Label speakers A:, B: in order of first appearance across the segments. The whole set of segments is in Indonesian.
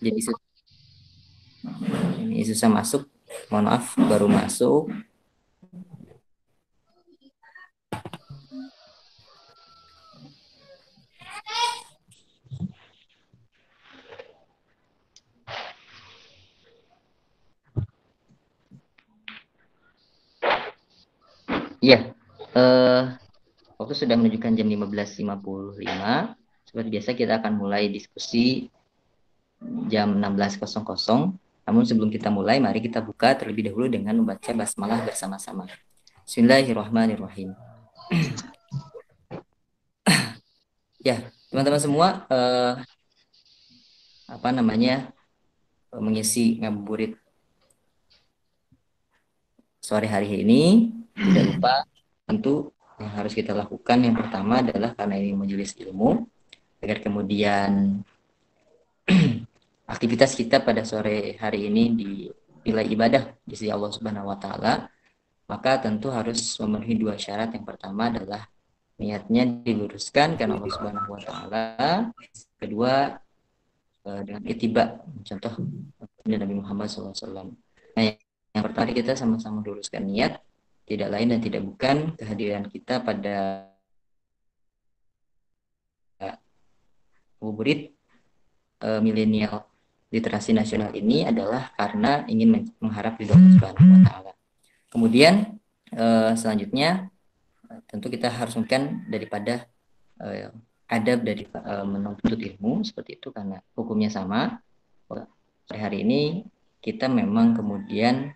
A: Jadi ini susah masuk. Mohon maaf, baru masuk. Iya, waktu sudah menunjukkan jam 15.55. Seperti biasa kita akan mulai diskusi jam 16.00. Namun sebelum kita mulai, mari kita buka terlebih dahulu dengan membaca basmalah bersama-sama. Bismillahirrahmanirrahim. Ya, teman-teman semua, mengisi ngabuburit sore hari ini, tidak lupa tentu yang harus kita lakukan yang pertama adalah karena ini majelis ilmu, agar kemudian aktivitas kita pada sore hari ini dinilai ibadah di sisi Allah Subhanahu wa taala, maka tentu harus memenuhi dua syarat. Yang pertama adalah niatnya diluruskan karena Allah Subhanahu wa taala. Kedua, dengan ittiba, contoh Nabi Muhammad SAW. Nah, yang pertama kita sama-sama luruskan niat, tidak lain dan tidak bukan kehadiran kita pada ngabuburit milenial literasi nasional ini adalah karena ingin mengharap ridho Allah Subhanahu wa taala. Kemudian selanjutnya tentu kita harus mungkin daripada adab dari menuntut ilmu seperti itu, karena hukumnya sama. Hari ini kita memang kemudian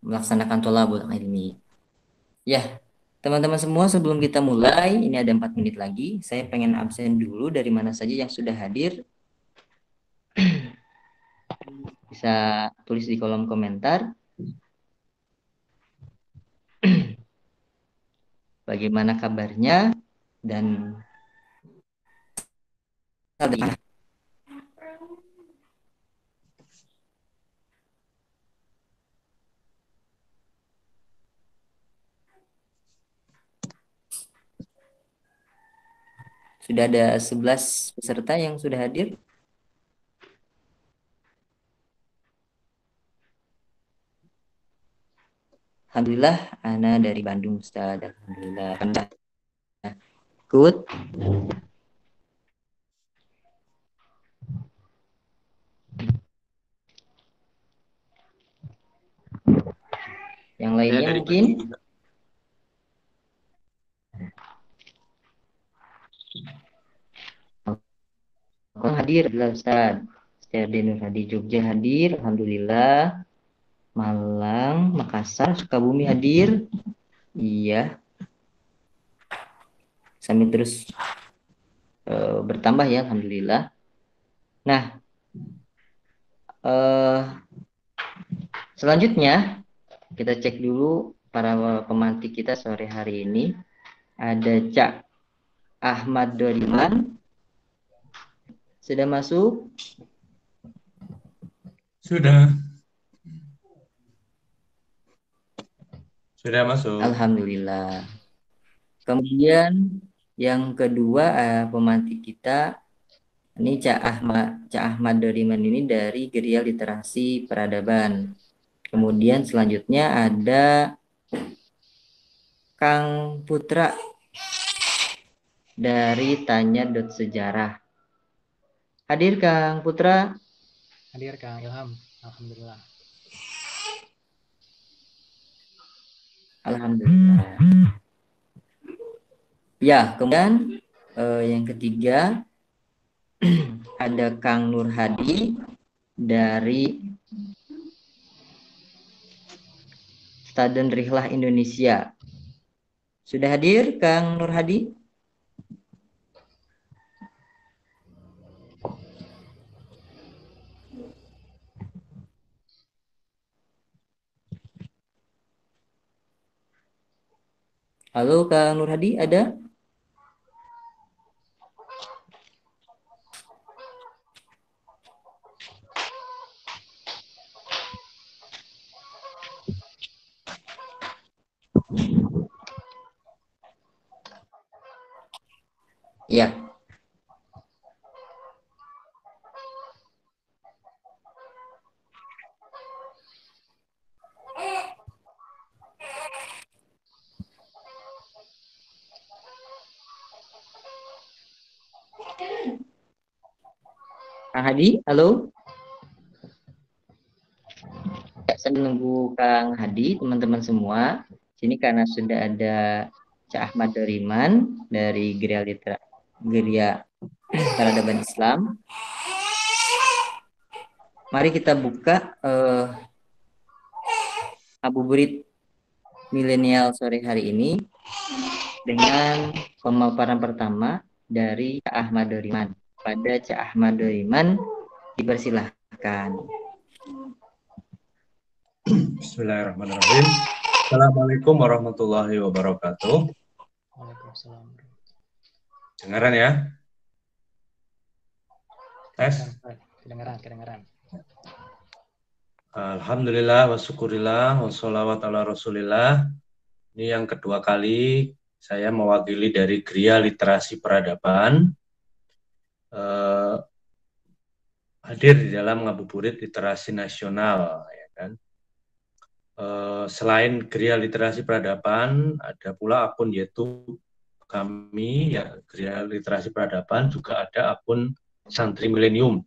A: melaksanakan tholabul ilmi. Ya, teman-teman semua, sebelum kita mulai, ini ada 4 menit lagi. Saya pengen absen dulu dari mana saja yang sudah hadir. Bisa tulis di kolom komentar. Bagaimana kabarnya dan sudah ada 11 peserta yang sudah hadir. Alhamdulillah, Ana dari Bandung, Ustaz. Alhamdulillah. Good. Yang lainnya mungkin hadir adalah Ustaz Sterdenur Hadi Jogja hadir, Alhamdulillah. Malang, Makassar, Sukabumi hadir. Iya. Sambil terus bertambah ya, Alhamdulillah. Nah, selanjutnya kita cek dulu para pemantik kita sore hari ini. Ada Cak Ahmad Doriman. Sudah masuk?
B: Sudah. Sudah masuk.
A: Alhamdulillah. Kemudian yang kedua pemantik kita ini Cak Ahmad Doriman ini dari Geria Literasi Peradaban. Kemudian selanjutnya ada Kang Putra dari Tanya Sejarah. Hadir Kang Putra?
C: Hadir Kang Ilham, alhamdulillah.
A: Alhamdulillah. Ya, kemudian yang ketiga ada Kang Nur Hadi dari Staden Rihlah Indonesia. Sudah hadir Kang Nur Hadi? Halo Kang Nur Hadi, ada? Ya, Kang Hadi, halo. Ya, saya menunggu Kang Hadi, teman-teman semua. Sini karena sudah ada Cak Ahmad Doriman dari Geria Peradaban Islam. Mari kita buka Ngabuburit Milenial sore hari ini dengan pemaparan pertama dari Cak Ahmad Doriman. Pada Cak Ahmad Doriman, dipersilahkan.
B: Bismillahirrahmanirrahim. Assalamualaikum warahmatullahi wabarakatuh.
C: Waalaikumsalam.
B: Dengaran ya? Tes.
C: Kedengaran.
B: Alhamdulillah wa syukurillah wa sholawat ala rasulillah. Ini yang kedua kali saya mewakili dari Gria Literasi Peradaban hadir di dalam Ngabuburit Literasi Nasional, ya kan? Selain Gria Literasi Peradaban, ada pula akun YouTube kami, ya, Gria Literasi Peradaban, juga ada akun Santri Milenium.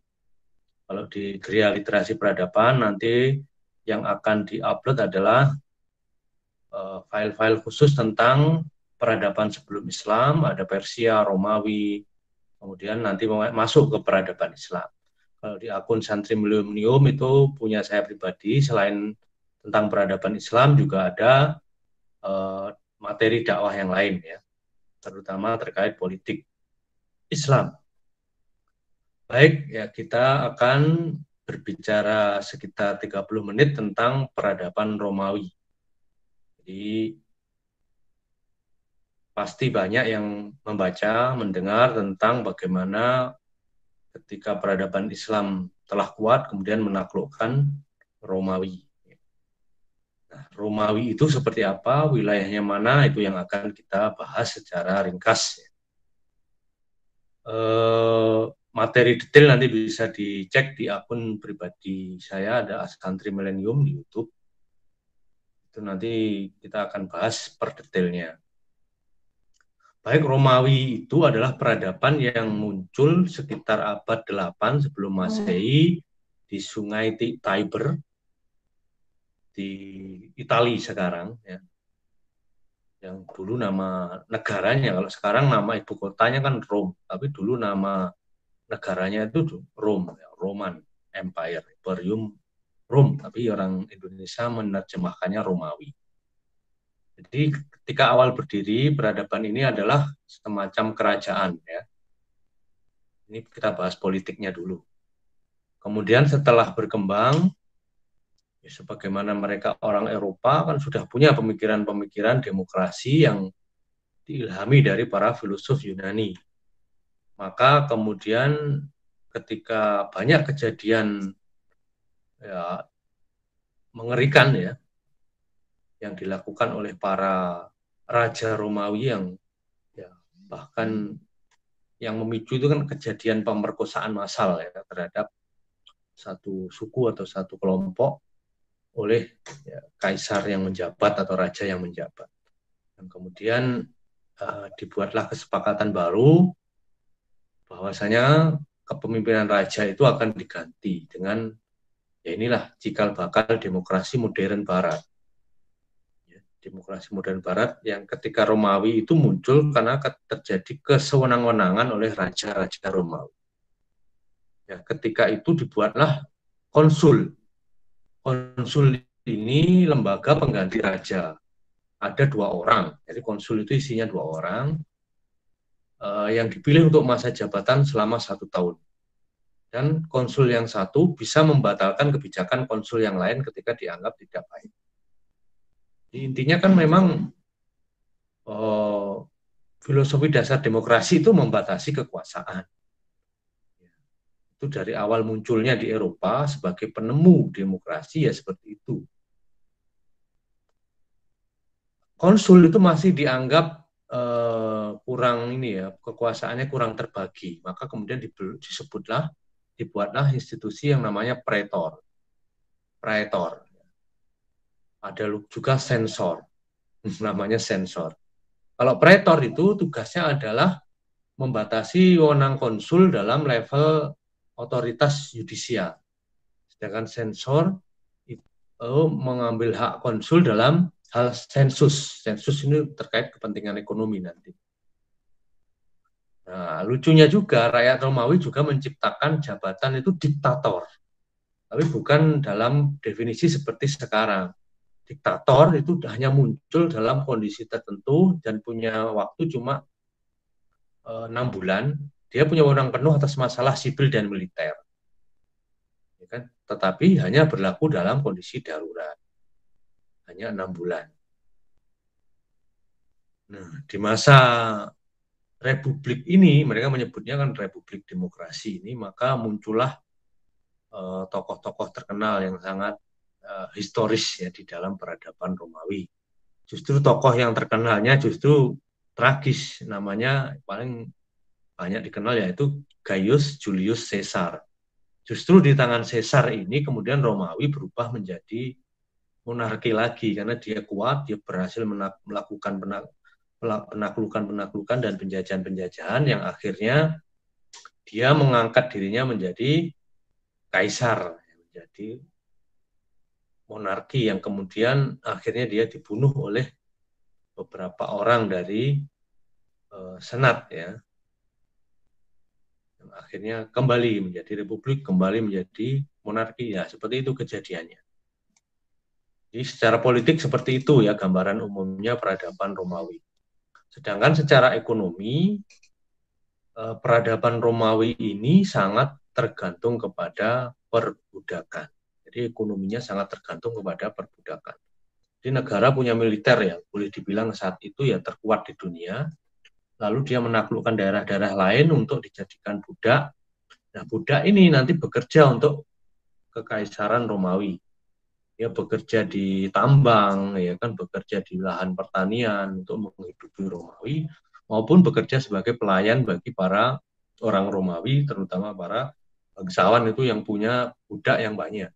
B: Kalau di Gria Literasi Peradaban nanti yang akan diupload adalah file-file khusus tentang peradaban sebelum Islam, ada Persia, Romawi, kemudian nanti masuk ke peradaban Islam. Kalau di akun Santri Milenium itu punya saya pribadi, selain tentang peradaban Islam juga ada materi dakwah yang lain, ya, terutama terkait politik Islam. Baik, ya, kita akan berbicara sekitar 30 menit tentang peradaban Romawi. Jadi pasti banyak yang membaca, mendengar tentang bagaimana ketika peradaban Islam telah kuat kemudian menaklukkan Romawi. Nah, Romawi itu seperti apa, wilayahnya mana, itu yang akan kita bahas secara ringkas. Materi detail nanti bisa dicek di akun pribadi saya, ada Santri Milenium di YouTube. Itu nanti kita akan bahas per detailnya. Baik, Romawi itu adalah peradaban yang muncul sekitar abad 8 sebelum Masehi di Sungai Tiber di Italia sekarang, ya. Yang dulu nama negaranya, kalau sekarang nama ibu kotanya kan Rome, tapi dulu nama negaranya itu Rome, ya, Roman Empire, Imperium Rome, tapi orang Indonesia menerjemahkannya Romawi. Jadi ketika awal berdiri, peradaban ini adalah semacam kerajaan, ya. Ini kita bahas politiknya dulu. Kemudian setelah berkembang, ya, sebagaimana mereka orang Eropa kan sudah punya pemikiran-pemikiran demokrasi yang diilhami dari para filosof Yunani. Maka kemudian ketika banyak kejadian, ya, mengerikan, ya, yang dilakukan oleh para raja Romawi yang, ya, bahkan yang memicu itu kan kejadian pemerkosaan massal, ya, terhadap satu suku atau satu kelompok oleh, ya, kaisar yang menjabat atau raja yang menjabat. Dan kemudian dibuatlah kesepakatan baru bahwasanya kepemimpinan raja itu akan diganti dengan, ya, inilah cikal bakal demokrasi modern Barat. Demokrasi modern Barat yang ketika Romawi itu muncul karena terjadi kesewenang-wenangan oleh raja-raja Romawi. Ya, ketika itu dibuatlah konsul. Konsul ini lembaga pengganti raja. Ada 2 orang, jadi konsul itu isinya 2 orang yang dipilih untuk masa jabatan selama 1 tahun. Dan konsul yang satu bisa membatalkan kebijakan konsul yang lain ketika dianggap tidak baik. Intinya kan memang filosofi dasar demokrasi itu membatasi kekuasaan. Itu dari awal munculnya di Eropa sebagai penemu demokrasi, ya, seperti itu. Konsul itu masih dianggap kurang ini ya, kekuasaannya kurang terbagi, maka kemudian dibuatlah institusi yang namanya praetor. Ada juga sensor, namanya sensor. Kalau praetor itu tugasnya adalah membatasi wewenang konsul dalam level otoritas yudisial. Sedangkan sensor itu mengambil hak konsul dalam hal sensus. Sensus ini terkait kepentingan ekonomi nanti. Nah, lucunya juga rakyat Romawi juga menciptakan jabatan itu diktator. Tapi bukan dalam definisi seperti sekarang. Diktator itu hanya muncul dalam kondisi tertentu dan punya waktu cuma 6 bulan. Dia punya wewenang penuh atas masalah sipil dan militer. Ya kan? Tetapi hanya berlaku dalam kondisi darurat. Hanya 6 bulan. Nah, di masa Republik ini, mereka menyebutnya kan Republik Demokrasi ini, maka muncullah tokoh-tokoh terkenal yang sangat historis ya di dalam peradaban Romawi. Justru tokoh yang terkenalnya justru tragis, namanya paling banyak dikenal yaitu Gaius Julius Caesar. Justru di tangan Caesar ini kemudian Romawi berubah menjadi monarki lagi karena dia kuat, dia berhasil melakukan penaklukan dan penjajahan-penjajahan yang akhirnya dia mengangkat dirinya menjadi kaisar, menjadi monarki yang kemudian akhirnya dia dibunuh oleh beberapa orang dari senat ya. Yang akhirnya kembali menjadi republik, kembali menjadi monarki ya, seperti itu kejadiannya. Jadi secara politik seperti itu ya gambaran umumnya peradaban Romawi. Sedangkan secara ekonomi peradaban Romawi ini sangat tergantung kepada perbudakan. Jadi ekonominya sangat tergantung kepada perbudakan. Jadi negara punya militer ya, boleh dibilang saat itu ya terkuat di dunia. Lalu dia menaklukkan daerah-daerah lain untuk dijadikan budak. Nah, budak ini nanti bekerja untuk kekaisaran Romawi. Dia bekerja di tambang, ya kan, bekerja di lahan pertanian untuk menghidupi Romawi, maupun bekerja sebagai pelayan bagi para orang Romawi, terutama para bangsawan itu yang punya budak yang banyak.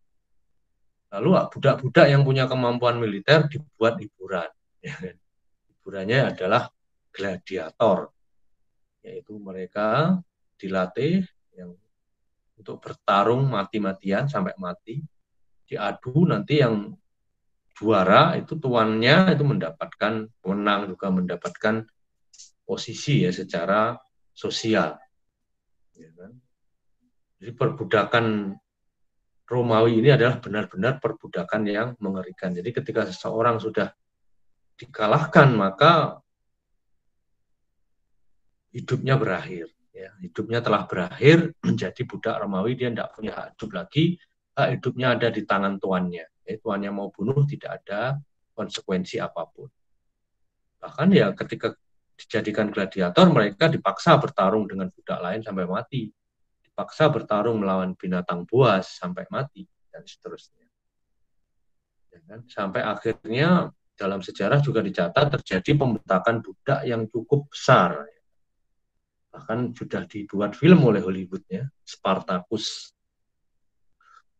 B: Lalu budak-budak yang punya kemampuan militer dibuat hiburan. Ya. Hiburannya adalah gladiator, yaitu mereka dilatih yang untuk bertarung mati-matian sampai mati, diadu nanti yang juara itu tuannya itu mendapatkan menang juga mendapatkan posisi ya secara sosial. Ya kan? Jadi perbudakan Romawi ini adalah benar-benar perbudakan yang mengerikan. Jadi ketika seseorang sudah dikalahkan maka hidupnya berakhir. Ya, hidupnya telah berakhir menjadi budak Romawi, dia tidak punya hak hidup lagi, hak hidupnya ada di tangan tuannya. Tuannya mau bunuh tidak ada konsekuensi apapun. Bahkan ya ketika dijadikan gladiator mereka dipaksa bertarung dengan budak lain sampai mati. Dipaksa bertarung melawan binatang buas sampai mati dan seterusnya. Ya kan? Sampai akhirnya dalam sejarah juga dicatat terjadi pemberontakan budak yang cukup besar. Bahkan sudah dibuat film oleh Hollywood ya, Spartacus,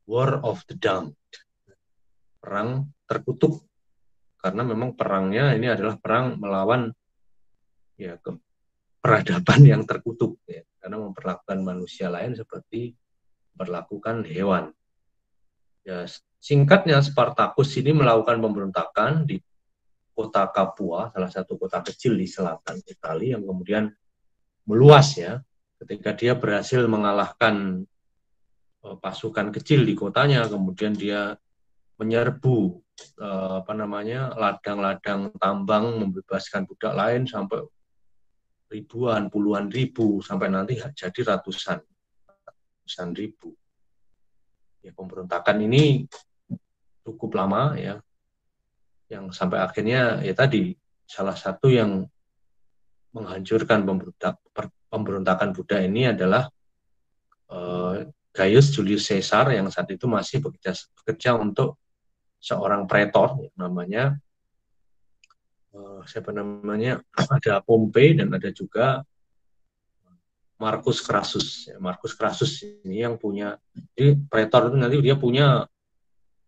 B: War of the Damned, perang terkutuk. Karena memang perangnya ini adalah perang melawan ya peradaban yang terkutuk ya, karena memperlakukan manusia lain seperti memperlakukan hewan. Ya, singkatnya Spartacus ini melakukan pemberontakan di kota Capua, salah satu kota kecil di selatan Italia yang kemudian meluas ya. Ketika dia berhasil mengalahkan pasukan kecil di kotanya, kemudian dia menyerbu ladang-ladang tambang, membebaskan budak lain sampai ribuan, puluhan ribu, sampai nanti jadi ratusan ribu. Ya, pemberontakan ini cukup lama ya, yang sampai akhirnya ya tadi salah satu yang menghancurkan pemberontakan budak ini adalah Gaius Julius Caesar yang saat itu masih bekerja untuk seorang pretor namanya siapa namanya, ada Pompei dan ada juga Marcus Crassus. Marcus Crassus ini yang punya, jadi Pretor itu nanti dia punya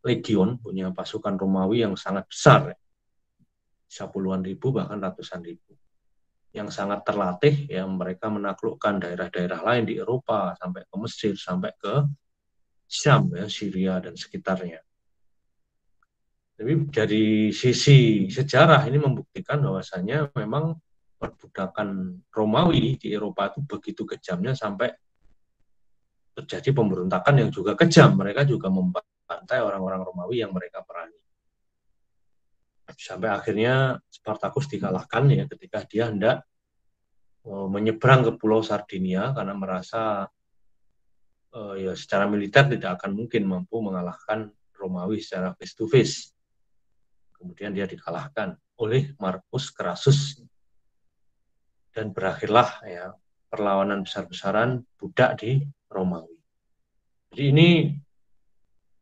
B: legion, punya pasukan Romawi yang sangat besar, bisa puluhan ribu bahkan ratusan ribu, yang sangat terlatih, ya mereka menaklukkan daerah-daerah lain di Eropa sampai ke Mesir, sampai ke Syam, ya, Syria dan sekitarnya. Tapi dari sisi sejarah ini membuktikan bahwasanya memang perbudakan Romawi di Eropa itu begitu kejamnya sampai terjadi pemberontakan yang juga kejam. Mereka juga membantai orang-orang Romawi yang mereka perangi. Sampai akhirnya Spartacus dikalahkan ya ketika dia hendak menyeberang ke Pulau Sardinia karena merasa ya secara militer tidak akan mungkin mampu mengalahkan Romawi secara face to face. Kemudian dia dikalahkan oleh Marcus Crassus dan berakhirlah ya perlawanan besar-besaran budak di Romawi. Jadi ini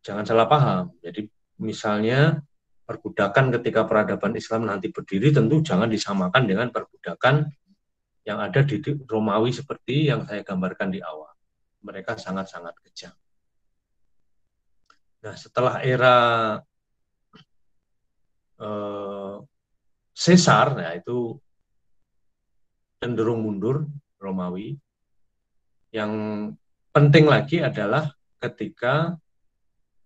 B: jangan salah paham. Jadi misalnya perbudakan ketika peradaban Islam nanti berdiri tentu jangan disamakan dengan perbudakan yang ada di Romawi seperti yang saya gambarkan di awal. Mereka sangat-sangat kejam. Nah, setelah era Caesar, ya itu cenderung mundur Romawi. Yang penting lagi adalah ketika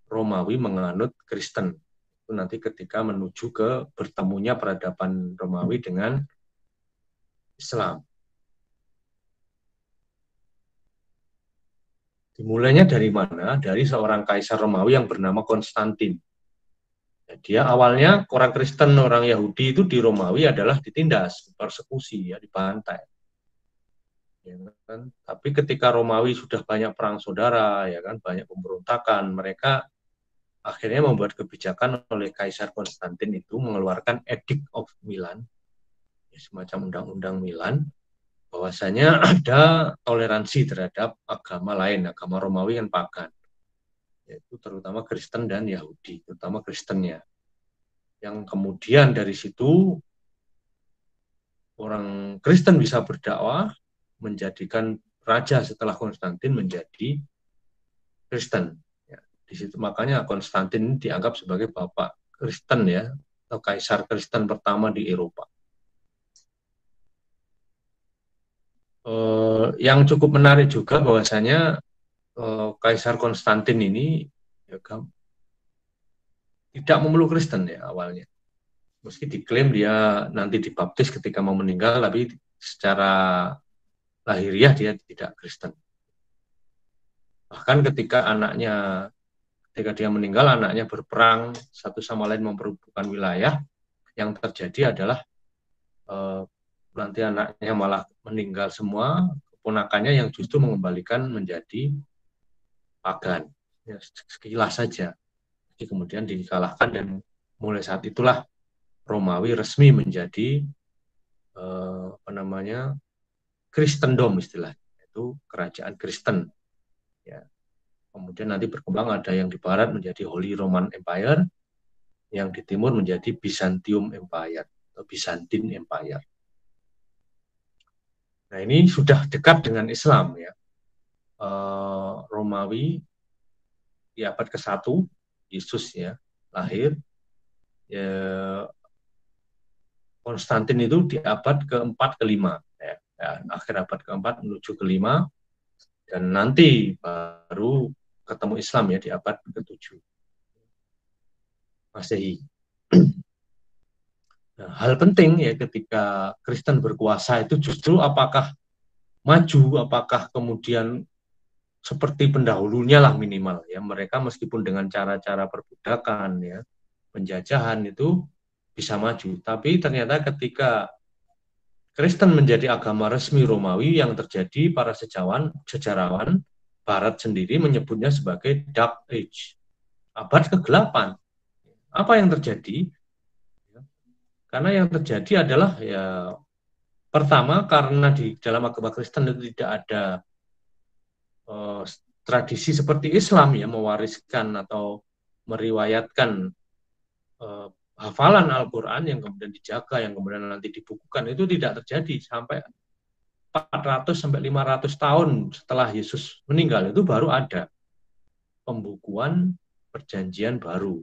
B: Romawi menganut Kristen. Itu nanti ketika menuju ke bertemunya peradaban Romawi dengan Islam. Dimulainya dari mana? Dari seorang kaisar Romawi yang bernama Konstantin. Dia awalnya orang Kristen, orang Yahudi itu di Romawi adalah ditindas, persekusi, ya, dibantai. Ya kan? Tapi ketika Romawi sudah banyak perang saudara, ya kan, banyak pemberontakan, mereka akhirnya membuat kebijakan oleh Kaisar Konstantin itu mengeluarkan Edict of Milan, ya, semacam undang-undang Milan, bahwasanya ada toleransi terhadap agama lain, agama Romawi yang pagan, yaitu terutama Kristen dan Yahudi, terutama Kristennya. Yang kemudian dari situ orang Kristen bisa berdakwah, menjadikan raja setelah Konstantin menjadi Kristen. Ya, di situ makanya Konstantin dianggap sebagai bapak Kristen, ya, atau kaisar Kristen pertama di Eropa. Yang cukup menarik juga bahwasanya Kaisar Konstantin ini ya, tidak memeluk Kristen ya awalnya. Meski diklaim dia nanti dibaptis ketika mau meninggal, tapi secara lahiriah dia tidak Kristen. Bahkan ketika dia meninggal, anaknya berperang satu sama lain memperebutkan wilayah, yang terjadi adalah nanti anaknya malah meninggal semua, keponakannya yang justru mengembalikan menjadi pagan. Ya, sekilas saja. Jadi kemudian dikalahkan dan mulai saat itulah Romawi resmi menjadi Kristendom istilahnya, itu kerajaan Kristen. Ya. Kemudian nanti berkembang ada yang di barat menjadi Holy Roman Empire, yang di timur menjadi Byzantium Empire atau Byzantine Empire. Nah, ini sudah dekat dengan Islam, ya. Romawi di abad ke-1 Yesus ya lahir. Ya, Konstantin itu di abad ke-4 ke-5, ya, akhir abad ke-4 menuju ke-5, dan nanti baru ketemu Islam ya di abad ke-7 Masehi. Nah, hal penting ya ketika Kristen berkuasa itu justru apakah maju, apakah kemudian seperti pendahulunya lah minimal ya, mereka meskipun dengan cara-cara perbudakan ya, penjajahan itu bisa maju, tapi ternyata ketika Kristen menjadi agama resmi Romawi, yang terjadi para sejarawan Barat sendiri menyebutnya sebagai Dark Age, abad ke-8. Apa yang terjadi? Karena yang terjadi adalah ya pertama karena di dalam agama Kristen itu tidak ada tradisi seperti Islam ya mewariskan atau meriwayatkan hafalan Al-Quran yang kemudian dijaga, yang kemudian nanti dibukukan, itu tidak terjadi sampai 400 sampai 500 tahun setelah Yesus meninggal, itu baru ada pembukuan perjanjian baru.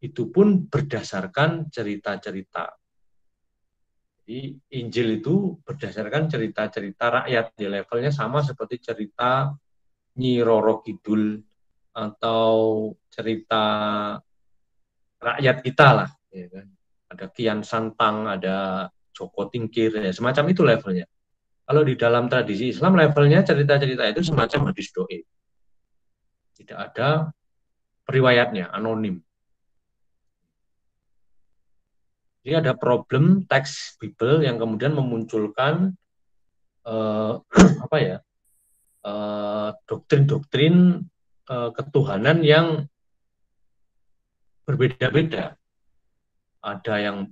B: Itu pun berdasarkan cerita-cerita. Jadi Injil itu berdasarkan cerita-cerita rakyat, di levelnya sama seperti cerita Nyi Roro Kidul atau cerita rakyat kita lah, ya kan? Ada Kian Santang, ada Joko Tingkir, ya, semacam itu levelnya. Kalau di dalam tradisi Islam levelnya cerita-cerita itu semacam hadis doib. Tidak ada periwayatnya, anonim. Jadi ada problem teks Bible yang kemudian memunculkan apa ya, doktrin-doktrin ketuhanan yang berbeda-beda. Ada yang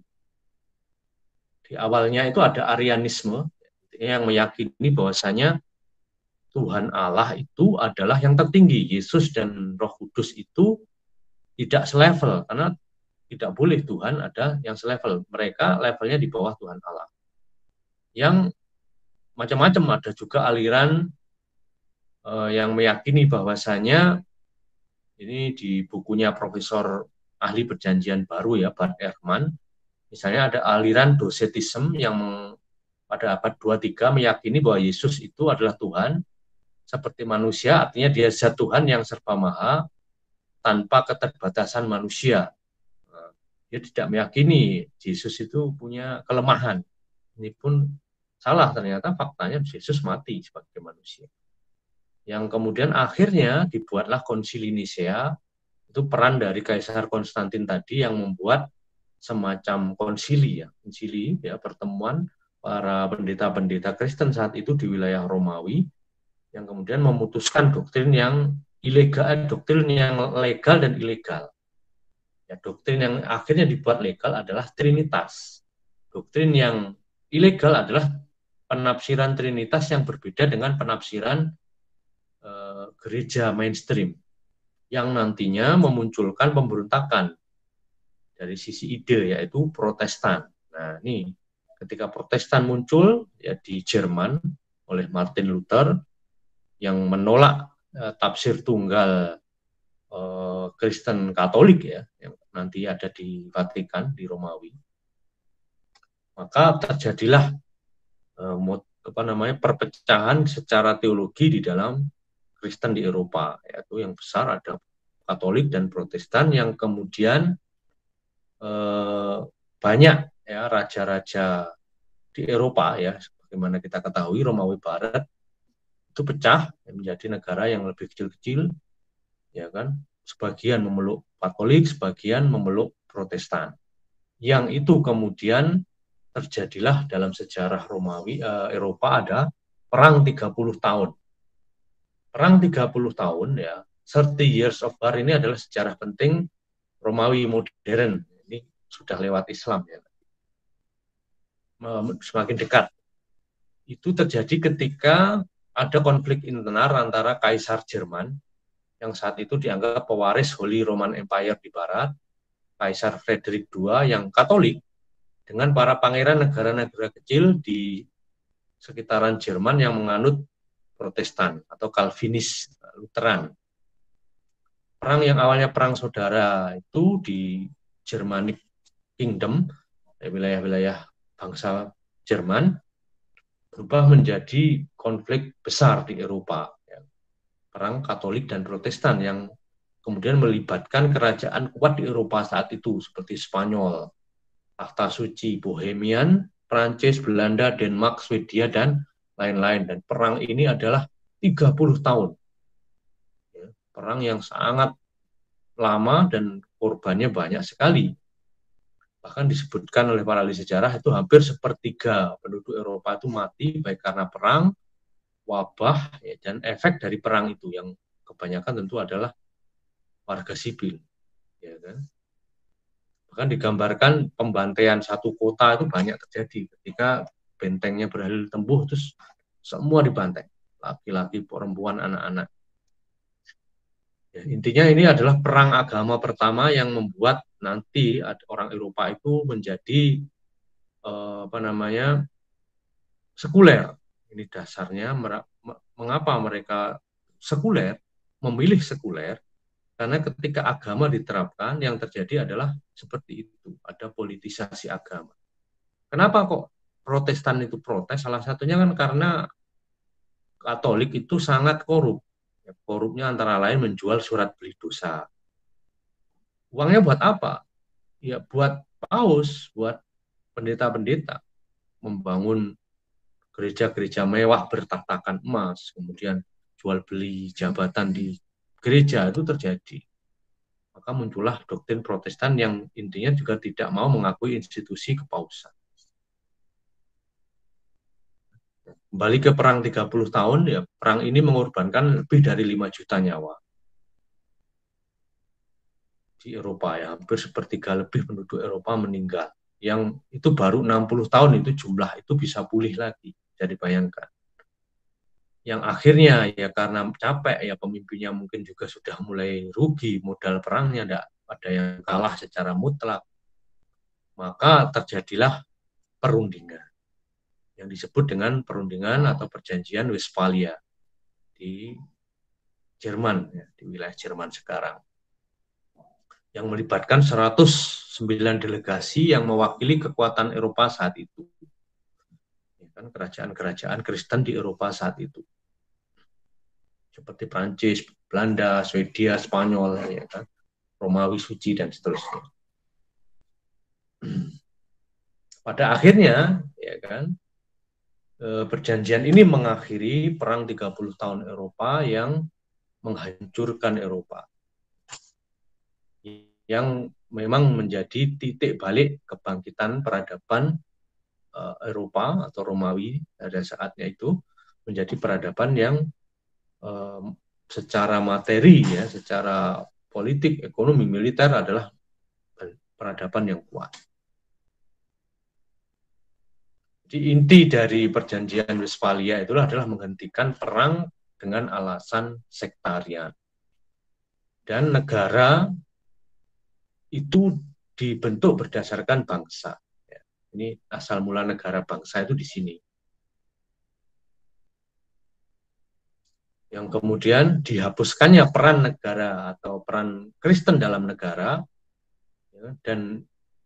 B: di awalnya itu ada Arianisme yang meyakini bahwasanya Tuhan Allah itu adalah yang tertinggi. Yesus dan Roh Kudus itu tidak selevel, karena tidak boleh Tuhan ada yang selevel. Mereka levelnya di bawah Tuhan Allah. Yang macam-macam, ada juga aliran yang meyakini bahwasanya, ini di bukunya Profesor Ahli Perjanjian Baru ya, Bart Ehrman, misalnya ada aliran Docetism yang pada abad 23 meyakini bahwa Yesus itu adalah Tuhan seperti manusia, artinya dia zat Tuhan yang serba maha tanpa keterbatasan manusia. Dia tidak meyakini Yesus itu punya kelemahan. Ini pun salah, ternyata faktanya Yesus mati sebagai manusia. Yang kemudian akhirnya dibuatlah Konsili Nisea, itu peran dari Kaisar Konstantin tadi yang membuat semacam konsili ya, pertemuan para pendeta-pendeta Kristen saat itu di wilayah Romawi, yang kemudian memutuskan doktrin yang ilegal, doktrin yang legal dan ilegal. Ya, doktrin yang akhirnya dibuat legal adalah Trinitas. Doktrin yang ilegal adalah penafsiran Trinitas yang berbeda dengan penafsiran gereja mainstream, yang nantinya memunculkan pemberontakan dari sisi ide, yaitu Protestan. Nah, ini ketika Protestan muncul ya di Jerman oleh Martin Luther, yang menolak tafsir tunggal Kristen Katolik ya, yang nanti ada di Vatikan, di Romawi, maka terjadilah perpecahan secara teologi di dalam Kristen di Eropa, yaitu yang besar ada Katolik dan Protestan, yang kemudian banyak ya raja-raja di Eropa ya, sebagaimana kita ketahui Romawi Barat itu pecah menjadi negara yang lebih kecil-kecil, ya kan, sebagian memeluk Katolik, sebagian memeluk Protestan. Yang itu kemudian terjadilah dalam sejarah Romawi Eropa ada perang 30 tahun. Perang 30 tahun ya, 30 Years of War ini adalah sejarah penting Romawi modern. Ini sudah lewat Islam ya. Semakin dekat. Itu terjadi ketika ada konflik internal antara Kaisar Jerman yang saat itu dianggap pewaris Holy Roman Empire di barat, Kaisar Frederick II yang Katolik, dengan para pangeran negara-negara kecil di sekitaran Jerman yang menganut Protestan atau Calvinis Lutheran. Perang yang awalnya perang saudara itu di Germanic Kingdom, wilayah-wilayah bangsa Jerman, berubah menjadi konflik besar di Eropa. Perang Katolik dan Protestan yang kemudian melibatkan kerajaan kuat di Eropa saat itu, seperti Spanyol, Takhta Suci, Bohemian, Prancis, Belanda, Denmark, Swedia, dan lain-lain. Dan perang ini adalah 30 tahun. Perang yang sangat lama dan korbannya banyak sekali. Bahkan disebutkan oleh para ahli sejarah itu hampir sepertiga penduduk Eropa itu mati baik karena perang, wabah, ya, dan efek dari perang itu yang kebanyakan tentu adalah warga sipil. Ya kan? Bahkan digambarkan pembantaian satu kota itu banyak terjadi ketika bentengnya berhasil tembuh, terus semua dibantai, laki-laki, perempuan, anak-anak. Ya, intinya ini adalah perang agama pertama yang membuat nanti orang Eropa itu menjadi sekuler. Ini dasarnya mengapa mereka sekuler, memilih sekuler, karena ketika agama diterapkan yang terjadi adalah seperti itu, ada politisasi agama. Kenapa kok Protestan itu protes? Salah satunya kan karena Katolik itu sangat korup. Korupnya antara lain menjual surat beli dosa. Uangnya buat apa? Ya buat paus, buat pendeta-pendeta, membangun gereja-gereja mewah bertatakan emas, kemudian jual beli jabatan di gereja itu terjadi. Maka muncullah doktrin Protestan yang intinya juga tidak mau mengakui institusi kepausan. Kembali ke perang 30 tahun, ya perang ini mengorbankan lebih dari 5 juta nyawa. Di Eropa ya, hampir sepertiga lebih penduduk Eropa meninggal. Yang itu baru 60 tahun itu jumlah itu bisa pulih lagi, jadi bayangkan. Yang akhirnya ya karena capek ya pemimpinnya mungkin juga sudah mulai rugi, modal perangnya tidak ada yang kalah secara mutlak. Maka terjadilah perundingan yang disebut dengan perundingan atau perjanjian Westphalia di Jerman, ya, di wilayah Jerman sekarang, yang melibatkan 109 delegasi yang mewakili kekuatan Eropa saat itu, ya kan, kerajaan-kerajaan Kristen di Eropa saat itu, seperti Prancis, Belanda, Swedia, Spanyol, ya kan, Romawi Suci dan seterusnya. Pada akhirnya, ya kan, perjanjian ini mengakhiri perang 30 tahun Eropa yang menghancurkan Eropa, yang memang menjadi titik balik kebangkitan peradaban Eropa atau Romawi pada saatnya itu, menjadi peradaban yang secara materi, ya, secara politik, ekonomi, militer adalah peradaban yang kuat. Jadi inti dari perjanjian Westphalia itulah adalah menghentikan perang dengan alasan sektarian. Dan negara itu dibentuk berdasarkan bangsa. Ini asal mula negara bangsa itu di sini. Yang kemudian dihapuskannya peran negara atau peran Kristen dalam negara, ya, dan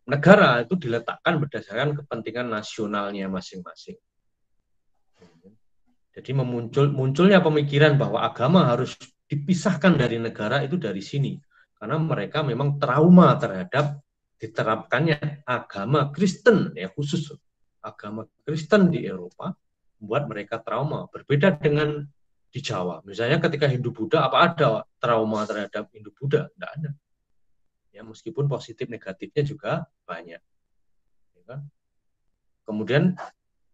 B: negara itu diletakkan berdasarkan kepentingan nasionalnya masing-masing. Jadi munculnya pemikiran bahwa agama harus dipisahkan dari negara itu dari sini. Karena mereka memang trauma terhadap diterapkannya agama Kristen, ya khusus agama Kristen di Eropa, membuat mereka trauma. Berbeda dengan di Jawa. Misalnya ketika Hindu-Buddha, apa ada trauma terhadap Hindu-Buddha? Tidak ada. Ya, meskipun positif negatifnya juga banyak. Ya kan? Kemudian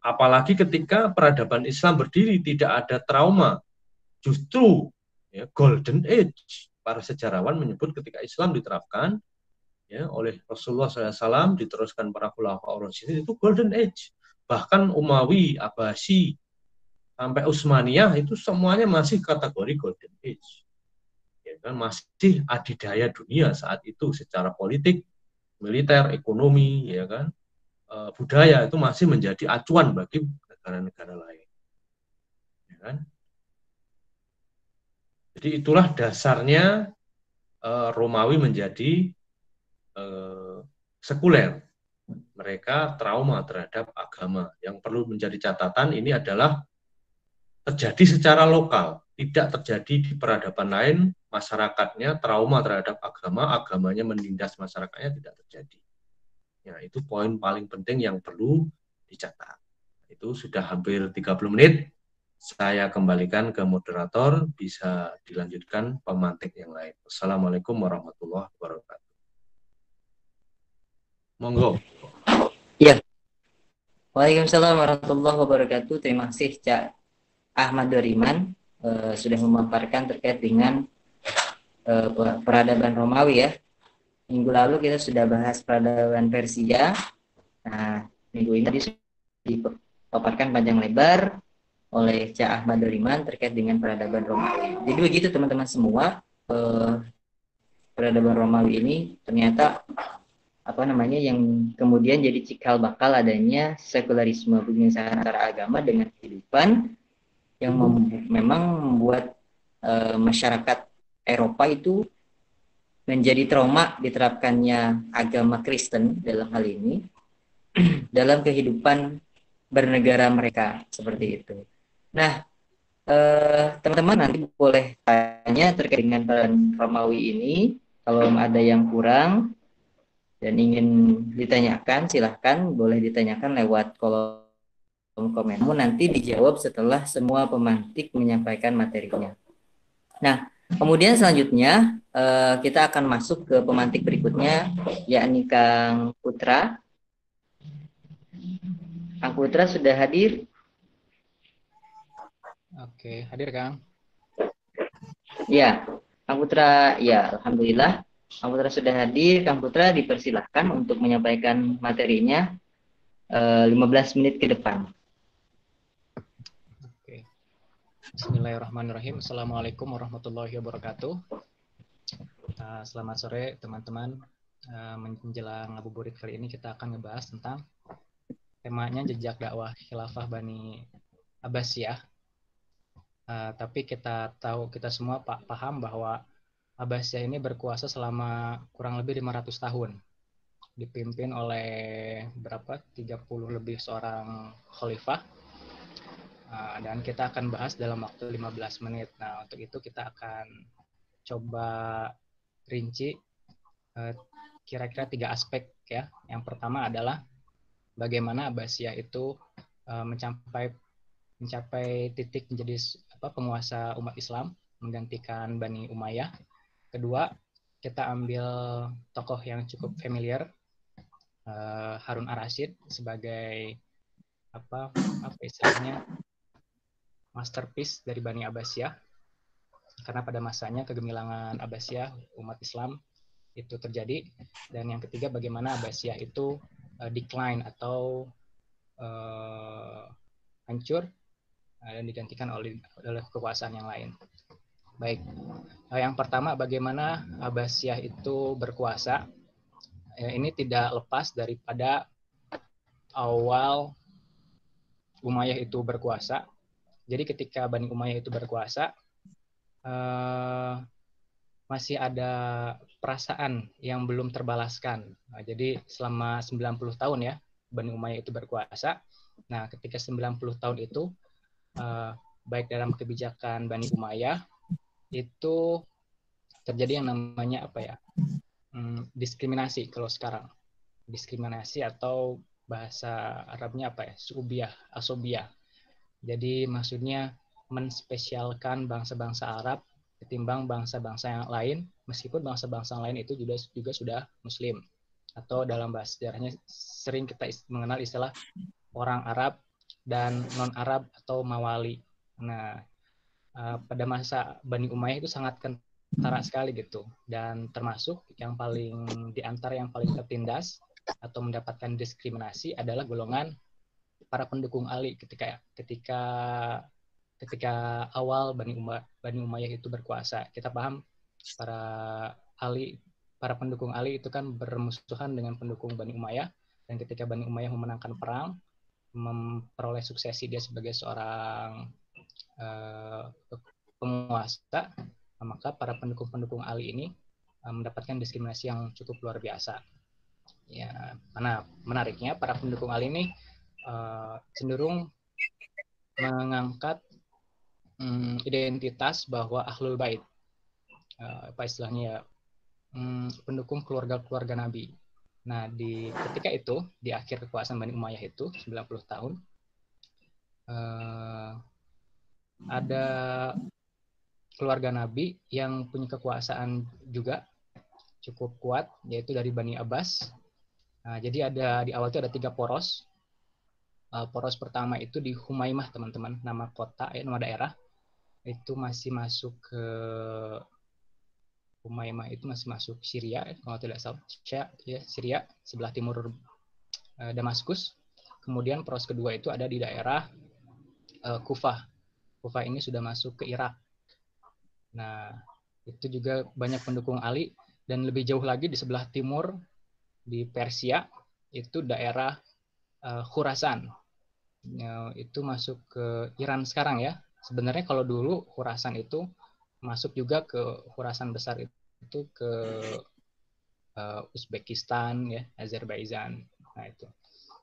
B: apalagi ketika peradaban Islam berdiri tidak ada trauma, justru ya, Golden Age. Para sejarawan menyebut ketika Islam diterapkan ya, oleh Rasulullah SAW, diteruskan para khulafaur rasyidin, itu Golden Age. Bahkan Umawi, Abbasi, sampai Utsmaniyah itu semuanya masih kategori Golden Age. Ya kan, masih adidaya dunia saat itu secara politik, militer, ekonomi, ya kan, budaya itu masih menjadi acuan bagi negara-negara lain. Ya kan? Jadi itulah dasarnya Romawi menjadi sekuler. Mereka trauma terhadap agama. Yang perlu menjadi catatan ini adalah terjadi secara lokal, tidak terjadi di peradaban lain, masyarakatnya trauma terhadap agama, agamanya menindas masyarakatnya, tidak terjadi. Ya, itu poin paling penting yang perlu dicatat. Itu sudah hampir 30 menit. Saya kembalikan ke moderator, bisa dilanjutkan pemantik yang lain. Assalamualaikum warahmatullahi wabarakatuh. Monggo.
A: Iya. Waalaikumsalam warahmatullahi wabarakatuh. Terima kasih Cak Ahmad Doriman sudah memaparkan terkait dengan peradaban Romawi ya. Minggu lalu kita sudah bahas peradaban Persia. Nah, minggu ini tadi sudah dipaparkan panjang lebar oleh Cak Ahmad Doriman terkait dengan peradaban Romawi. Jadi begitu teman-teman semua, peradaban Romawi ini ternyata yang kemudian jadi cikal bakal adanya sekularisme, pemisahan antara agama dengan kehidupan yang memang membuat masyarakat Eropa itu menjadi trauma diterapkannya agama Kristen dalam hal ini dalam kehidupan bernegara mereka seperti itu. Nah, teman-teman nanti boleh tanya terkait dengan peran Romawi ini. Kalau ada yang kurang dan ingin ditanyakan, silahkan boleh ditanyakan lewat kolom komen. Namun nanti dijawab setelah semua pemantik menyampaikan materinya. Nah, kemudian selanjutnya kita akan masuk ke pemantik berikutnya, yakni Kang Putra. Kang Putra sudah hadir?
C: Oke, hadir Kang.
A: Ya, Kang Putra, ya Alhamdulillah. Kang Putra sudah hadir. Kang Putra dipersilahkan untuk menyampaikan materinya 15 menit ke depan.
C: Oke. Bismillahirrahmanirrahim. Assalamualaikum warahmatullahi wabarakatuh. Selamat sore teman-teman. Menjelang ngabuburit kali ini kita akan ngebahas tentang temanya jejak dakwah khilafah Bani Abbasiyah. Tapi kita semua paham bahwa Abbasiyah ini berkuasa selama kurang lebih 500 tahun. Dipimpin oleh 30 lebih seorang khalifah. Dan kita akan bahas dalam waktu 15 menit. Nah, untuk itu kita akan coba rinci kira-kira 3 aspek ya. Yang pertama adalah bagaimana Abbasiyah itu mencapai titik menjadi penguasa umat Islam, menggantikan Bani Umayyah. Kedua, kita ambil tokoh yang cukup familiar, Harun ar-Rasyid sebagai apa istilahnya masterpiece dari Bani Abbasiyah, karena pada masanya kegemilangan Abbasiyah umat Islam itu terjadi. Dan yang ketiga, bagaimana Abbasiyah itu decline atau hancur dan digantikan oleh kekuasaan yang lain. Baik, yang pertama, bagaimana Abbasiyah itu berkuasa. Ini tidak lepas daripada awal Umayyah itu berkuasa. Jadi ketika Bani Umayyah itu berkuasa, masih ada perasaan yang belum terbalaskan. Jadi selama 90 tahun ya, Bani Umayyah itu berkuasa. Nah, ketika 90 tahun itu, baik dalam kebijakan Bani Umayyah, itu terjadi yang namanya diskriminasi kalau sekarang. Diskriminasi atau bahasa Arabnya su'ubiyah, asobiyah. Jadi maksudnya menspesialkan bangsa-bangsa Arab ketimbang bangsa-bangsa yang lain, meskipun bangsa-bangsa lain itu juga sudah Muslim. Atau dalam bahasa sejarahnya sering kita mengenal istilah orang Arab dan non-Arab atau mawali. Nah, pada masa Bani Umayyah itu sangat kentara sekali gitu, dan termasuk yang paling tertindas atau mendapatkan diskriminasi adalah golongan para pendukung Ali ketika awal Bani Umayyah itu berkuasa. Kita paham para pendukung Ali itu kan bermusuhan dengan pendukung Bani Umayyah, dan ketika Bani Umayyah memenangkan perang, memperoleh suksesi dia sebagai seorang penguasa, maka para pendukung Ali ini mendapatkan diskriminasi yang cukup luar biasa. Ya, mana menariknya para pendukung Ali ini cenderung mengangkat identitas bahwa Ahlul Bait, istilahnya ya, pendukung keluarga Nabi. Nah, ketika itu, di akhir kekuasaan Bani Umayyah itu, 90 tahun, ada keluarga Nabi yang punya kekuasaan juga cukup kuat, yaitu dari Bani Abbas. Nah, jadi di awal itu ada 3 poros. Poros pertama itu di Humaimah, teman-teman, nama daerah. Itu masih masuk ke Humaimah, itu masih masuk Syria, kalau tidak salah, Syria, sebelah timur Damaskus. Kemudian poros kedua itu ada di daerah Kufah. Kufah ini sudah masuk ke Irak. Nah, itu juga banyak pendukung Ali. Dan lebih jauh lagi di sebelah timur di Persia itu daerah Khurasan. Itu masuk ke Iran sekarang ya. Sebenarnya kalau dulu Khurasan itu masuk juga ke Khurasan besar itu ke Uzbekistan ya, Azerbaijan. Nah itu.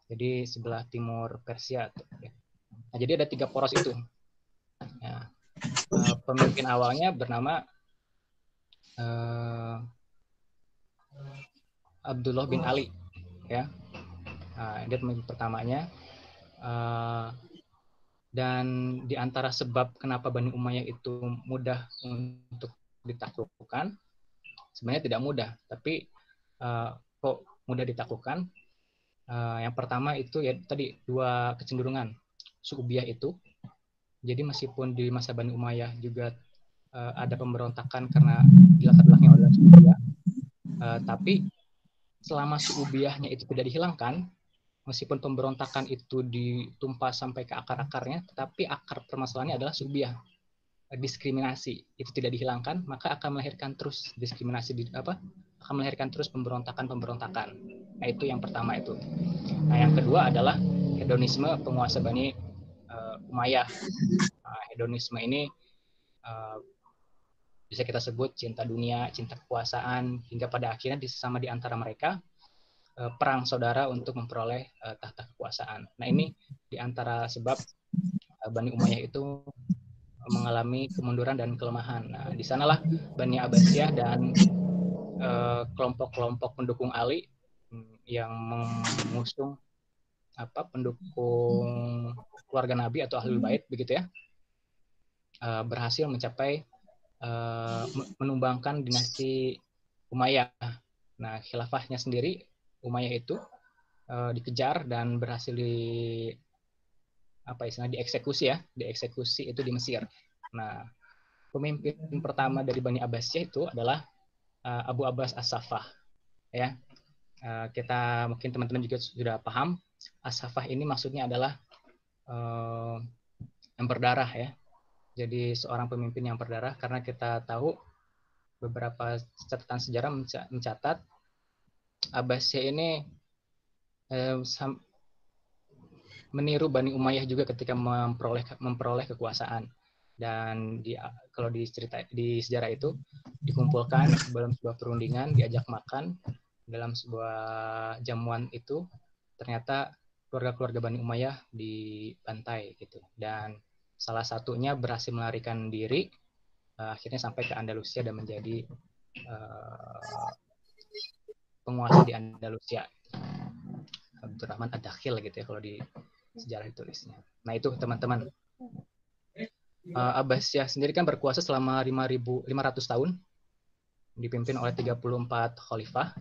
C: Jadi sebelah timur Persia. Nah, jadi ada 3 poros itu. Ya. Pemimpin awalnya bernama Abdullah bin Ali, ya. Dia pemimpin pertamanya. Dan di antara sebab kenapa Bani Umayyah itu mudah untuk ditaklukkan, sebenarnya tidak mudah, tapi kok mudah ditaklukkan? Yang pertama itu ya tadi 2 kecenderungan. Su'ubiyah itu, jadi meskipun di masa Bani Umayyah juga ada pemberontakan karena dilatar belakangnya oleh Su'ubiyah, tapi selama Su'ubiyahnya itu tidak dihilangkan, meskipun pemberontakan itu ditumpas sampai ke akar-akarnya, tetapi akar permasalahannya adalah Su'ubiyah. Diskriminasi itu tidak dihilangkan, maka akan melahirkan terus diskriminasi akan melahirkan terus pemberontakan. Nah, itu yang pertama itu. Nah, yang kedua adalah hedonisme penguasa Bani Umayyah. Hedonisme ini bisa kita sebut cinta dunia, cinta kekuasaan, hingga pada akhirnya sama di antara mereka perang saudara untuk memperoleh tahta kekuasaan. Nah, ini di antara sebab Bani Umayyah itu mengalami kemunduran dan kelemahan. Nah, di sanalah Bani Abbasiyah dan kelompok-kelompok pendukung Ali yang mengusung pendukung keluarga Nabi atau Ahlul Bait begitu ya, berhasil mencapai menumbangkan dinasti Umayyah. Nah, khilafahnya sendiri Umayyah itu dikejar dan berhasil dieksekusi itu di Mesir. Nah, pemimpin pertama dari Bani Abbasiyah itu adalah Abu Abbas As-Saffah, ya. Kita mungkin teman-teman juga sudah paham, As-Saffah ini maksudnya adalah yang berdarah ya. Jadi seorang pemimpin yang berdarah, karena kita tahu beberapa catatan sejarah mencatat Abbasiyah ini meniru Bani Umayyah juga ketika memperoleh kekuasaan. Dan kalau di sejarah itu dikumpulkan dalam sebuah perundingan, diajak makan dalam sebuah jamuan itu, ternyata keluarga-keluarga Bani Umayyah dibantai gitu. Dan salah satunya berhasil melarikan diri, akhirnya sampai ke Andalusia dan menjadi penguasa di Andalusia. Abdurrahman Ad-Dakhil gitu ya kalau di sejarah ditulisnya. Nah, itu teman-teman. Abbasiyah sendiri kan berkuasa selama 500 tahun, dipimpin oleh 34 khalifah.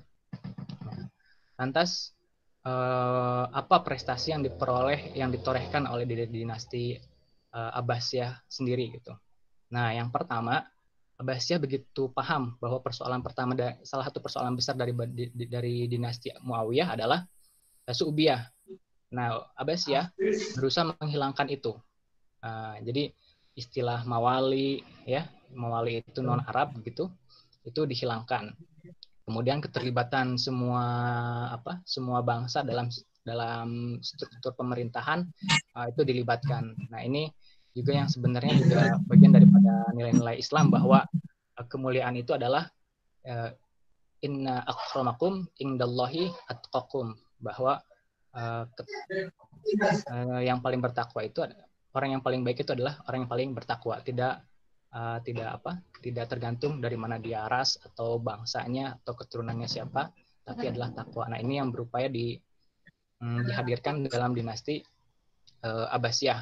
C: Lantas apa prestasi yang ditorehkan oleh dinasti Abbasiyah sendiri gitu. Nah, yang pertama, Abbasiyah begitu paham bahwa salah satu persoalan besar dari dinasti Muawiyah adalah Su'ubiyah. Nah, Abbasiyah berusaha menghilangkan itu. Jadi istilah mawali ya, mawali itu non Arab begitu, itu dihilangkan. Kemudian keterlibatan semua bangsa dalam struktur pemerintahan itu dilibatkan. Nah, ini juga yang sebenarnya juga bagian daripada nilai-nilai Islam, bahwa kemuliaan itu adalah inna akramakum indallahi atqakum, bahwa yang paling bertakwa itu orang yang paling baik itu adalah orang yang paling bertakwa, tidak tergantung dari mana dia ras atau bangsanya atau keturunannya siapa, tapi adalah takwa. Nah, ini yang berupaya dihadirkan dalam dinasti Abbasiyah.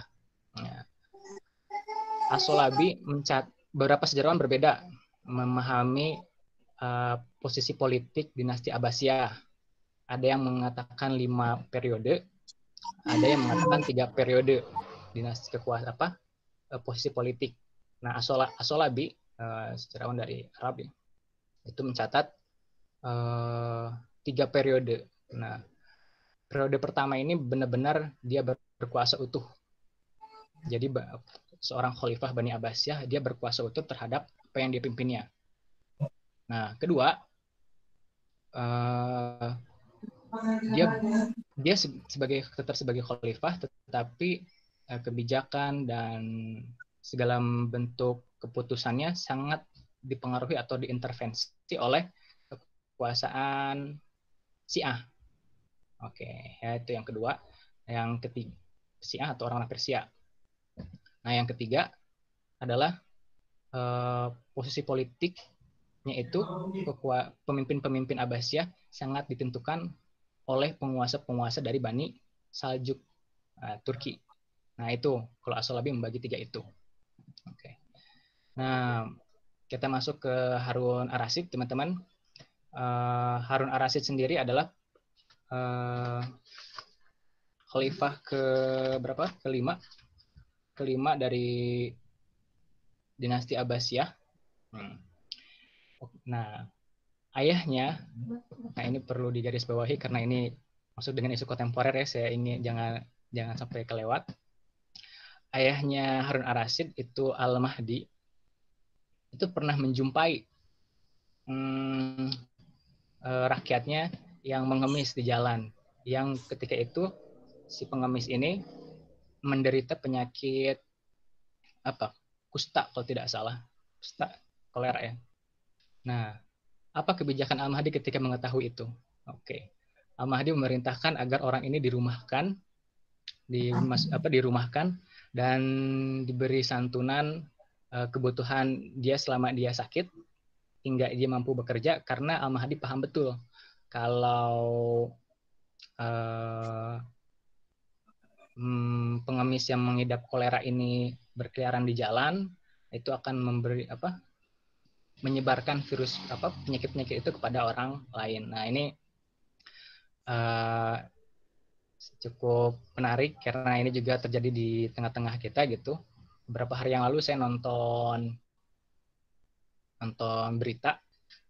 C: As-Solabi beberapa sejarawan berbeda memahami posisi politik dinasti Abbasiyah. Ada yang mengatakan 5 periode, ada yang mengatakan 3 periode dinasti kekuasaan posisi politik. Nah, As-Solabi sejarawan dari Arab ya, itu mencatat 3 periode. Nah, periode pertama ini benar-benar dia berkuasa utuh. Jadi seorang khalifah Bani Abbasiyah dia berkuasa utuh terhadap apa yang dia pimpinnya. Nah, kedua, dia tetap sebagai khalifah, tetapi kebijakan dan segala bentuk keputusannya sangat dipengaruhi atau diintervensi oleh kekuasaan Syiah. Oke, ya itu yang kedua. Yang ketiga, Syiah atau orang Persia. Nah, yang ketiga adalah posisi politiknya itu pemimpin-pemimpin Abbasiyah sangat ditentukan oleh penguasa-penguasa dari Bani Saljuk, Turki. Nah, itu kalau As-Sulabi membagi 3 itu. Oke. Nah, kita masuk ke Harun Ar-Rasyid, teman-teman. Harun Ar-Rasyid sendiri adalah khalifah kelima dari dinasti Abbasiyah. Nah, ayahnya, nah ini perlu digarisbawahi karena ini masuk dengan isu kontemporer ya, saya ingin jangan sampai kelewat. Ayahnya Harun Ar-Rasyid itu Al-Mahdi, itu pernah menjumpai rakyatnya yang mengemis di jalan, yang ketika itu si pengemis ini menderita penyakit kusta kalau tidak salah, kusta, kolera ya. Nah, apa kebijakan Al-Mahdi ketika mengetahui itu? Oke. Al-Mahdi memerintahkan agar orang ini dirumahkan dan diberi santunan kebutuhan dia selama dia sakit hingga dia mampu bekerja, karena Al-Mahdi paham betul kalau pengemis yang mengidap kolera ini berkeliaran di jalan itu akan menyebarkan virus penyakit-penyakit itu kepada orang lain. Nah, ini cukup menarik karena ini juga terjadi di tengah-tengah kita gitu. Beberapa hari yang lalu saya nonton berita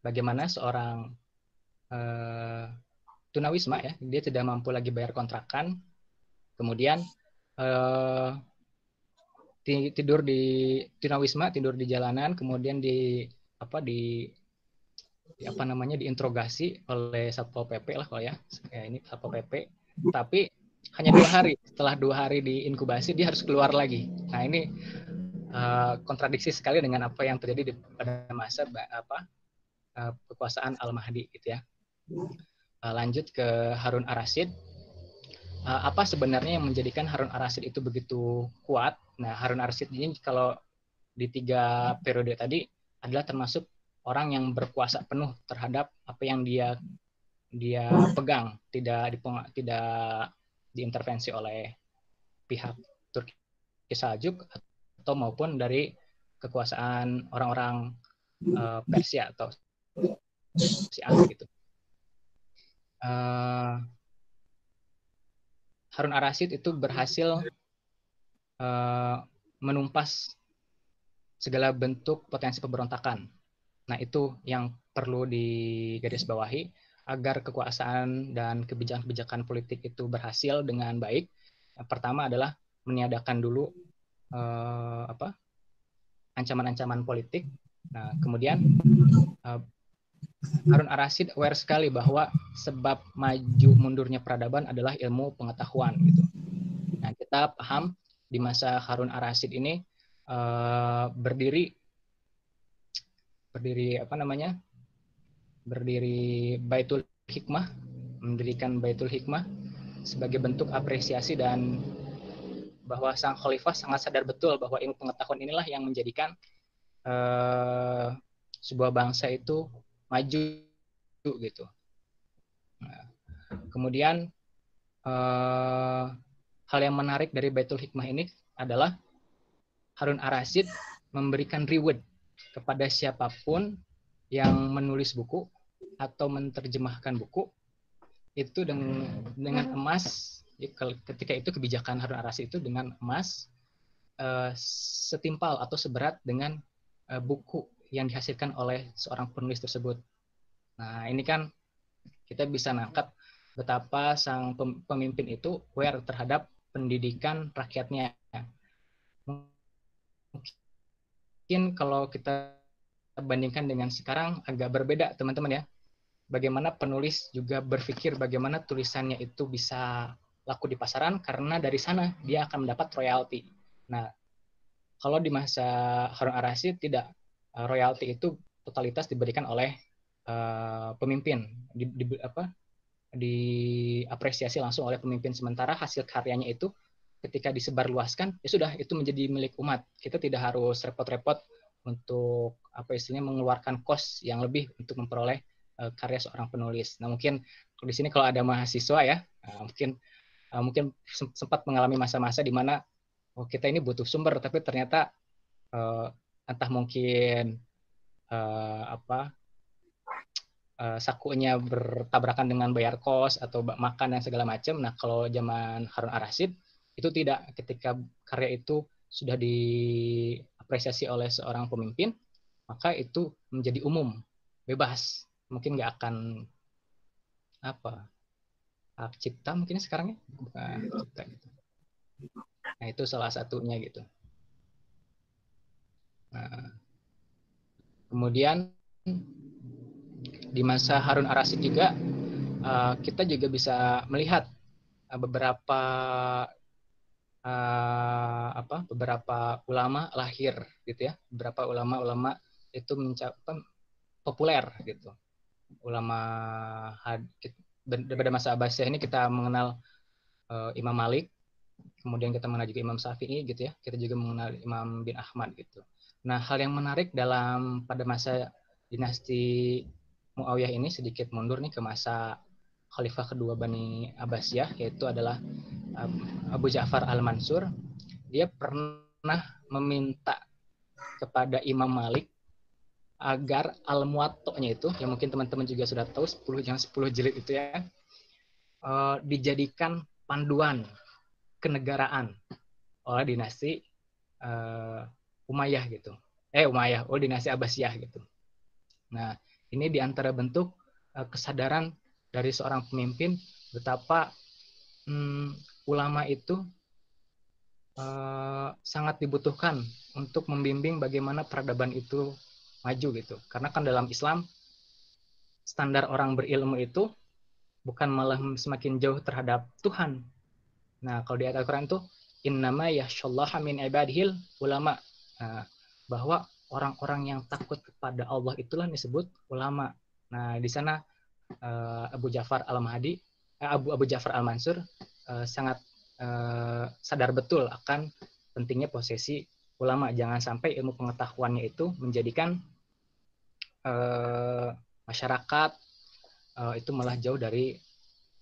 C: bagaimana seorang tunawisma ya, dia tidak mampu lagi bayar kontrakan, kemudian tidur di tunawisma, tidur di jalanan, kemudian diinterogasi oleh Satpol PP lah kalau ya ini Satpol PP, tapi hanya 2 hari. Setelah 2 hari diinkubasi dia harus keluar lagi. Nah, ini kontradiksi sekali dengan apa yang terjadi pada masa kekuasaan Al-Mahdi gitu ya. Lanjut ke Harun Ar-Rasyid. Apa sebenarnya yang menjadikan Harun Ar-Rasyid itu begitu kuat? Nah, Harun Ar-Rasyid ini kalau di 3 periode tadi adalah termasuk orang yang berkuasa penuh terhadap apa yang dia pegang, tidak diintervensi oleh pihak Turki Saljuk atau maupun dari kekuasaan orang-orang Persia atau Syiah gitu. Harun Ar-Rasyid itu berhasil menumpas segala bentuk potensi pemberontakan. Nah, itu yang perlu digarisbawahi agar kekuasaan dan kebijakan-kebijakan politik itu berhasil dengan baik. Yang pertama adalah meniadakan dulu ancaman-ancaman politik. Nah, kemudian Harun Ar-Rasyid aware sekali bahwa sebab maju mundurnya peradaban adalah ilmu pengetahuan gitu. Nah, kita paham di masa Harun Ar-Rasyid ini berdiri Baitul Hikmah, mendirikan Baitul Hikmah sebagai bentuk apresiasi dan bahwa sang khalifah sangat sadar betul bahwa ilmu pengetahuan inilah yang menjadikan sebuah bangsa itu maju gitu. Nah, kemudian hal yang menarik dari Baitul Hikmah ini adalah Harun Ar-Rasyid memberikan reward kepada siapapun yang menulis buku atau menerjemahkan buku itu dengan emas. Ketika itu kebijakan Harun Ar-Rasyid itu dengan emas setimpal atau seberat dengan buku yang dihasilkan oleh seorang penulis tersebut. Nah, ini kan kita bisa nangkap betapa sang pemimpin itu aware terhadap pendidikan rakyatnya. Mungkin kalau kita bandingkan dengan sekarang agak berbeda, teman-teman ya. Bagaimana penulis juga berpikir bagaimana tulisannya itu bisa laku di pasaran, karena dari sana dia akan mendapat royalti. Nah, kalau di masa Harun ar-Rasyid tidak, royalti itu totalitas diberikan oleh pemimpin, diapresiasi langsung oleh pemimpin. Sementara hasil karyanya itu ketika disebarluaskan, ya sudah, itu menjadi milik umat. Kita tidak harus repot-repot untuk mengeluarkan kos yang lebih untuk memperoleh karya seorang penulis. Nah, mungkin di sini kalau ada mahasiswa ya, mungkin sempat mengalami masa-masa di mana kita ini butuh sumber, tapi ternyata entah mungkin sakunya bertabrakan dengan bayar kos atau makan dan segala macam. Nah, kalau zaman Harun ar-Rasyid itu tidak. Ketika karya itu sudah diapresiasi oleh seorang pemimpin, maka itu menjadi umum, bebas. Mungkin nggak akan hak cipta mungkin sekarang ya, bukan cipta gitu. Nah, itu salah satunya gitu. Nah, kemudian di masa Harun ar-Rasyid juga kita juga bisa melihat beberapa ulama lahir gitu ya. Beberapa ulama itu populer gitu. Ulama pada masa Abbasiyah ini kita mengenal Imam Malik, kemudian kita mengenal juga Imam Syafi'i gitu ya. Kita juga mengenal Imam bin Ahmad gitu. Nah, hal yang menarik pada masa dinasti Muawiyah ini, sedikit mundur nih ke masa Khalifah kedua Bani Abbasiyah, yaitu adalah Abu Ja'far al-Mansur. Dia pernah meminta kepada Imam Malik agar al-Muwatta'nya itu, yang mungkin teman-teman juga sudah tahu, 10 jilid itu ya, dijadikan panduan kenegaraan oleh dinasti Umayyah gitu. Dinasti Abbasiyah gitu. Nah, ini diantara bentuk kesadaran dari seorang pemimpin betapa ulama itu sangat dibutuhkan untuk membimbing bagaimana peradaban itu maju gitu. Karena kan dalam Islam standar orang berilmu itu bukan malah semakin jauh terhadap Tuhan. Nah, kalau di ayat Al-Quran itu innama yakhsyallaha min ibadihil ulama. Nah, bahwa orang-orang yang takut kepada Allah itulah disebut ulama. Nah, di sana Abu Ja'far al-Mansur sangat sadar betul akan pentingnya posisi ulama. Jangan sampai ilmu pengetahuannya itu menjadikan masyarakat itu malah jauh dari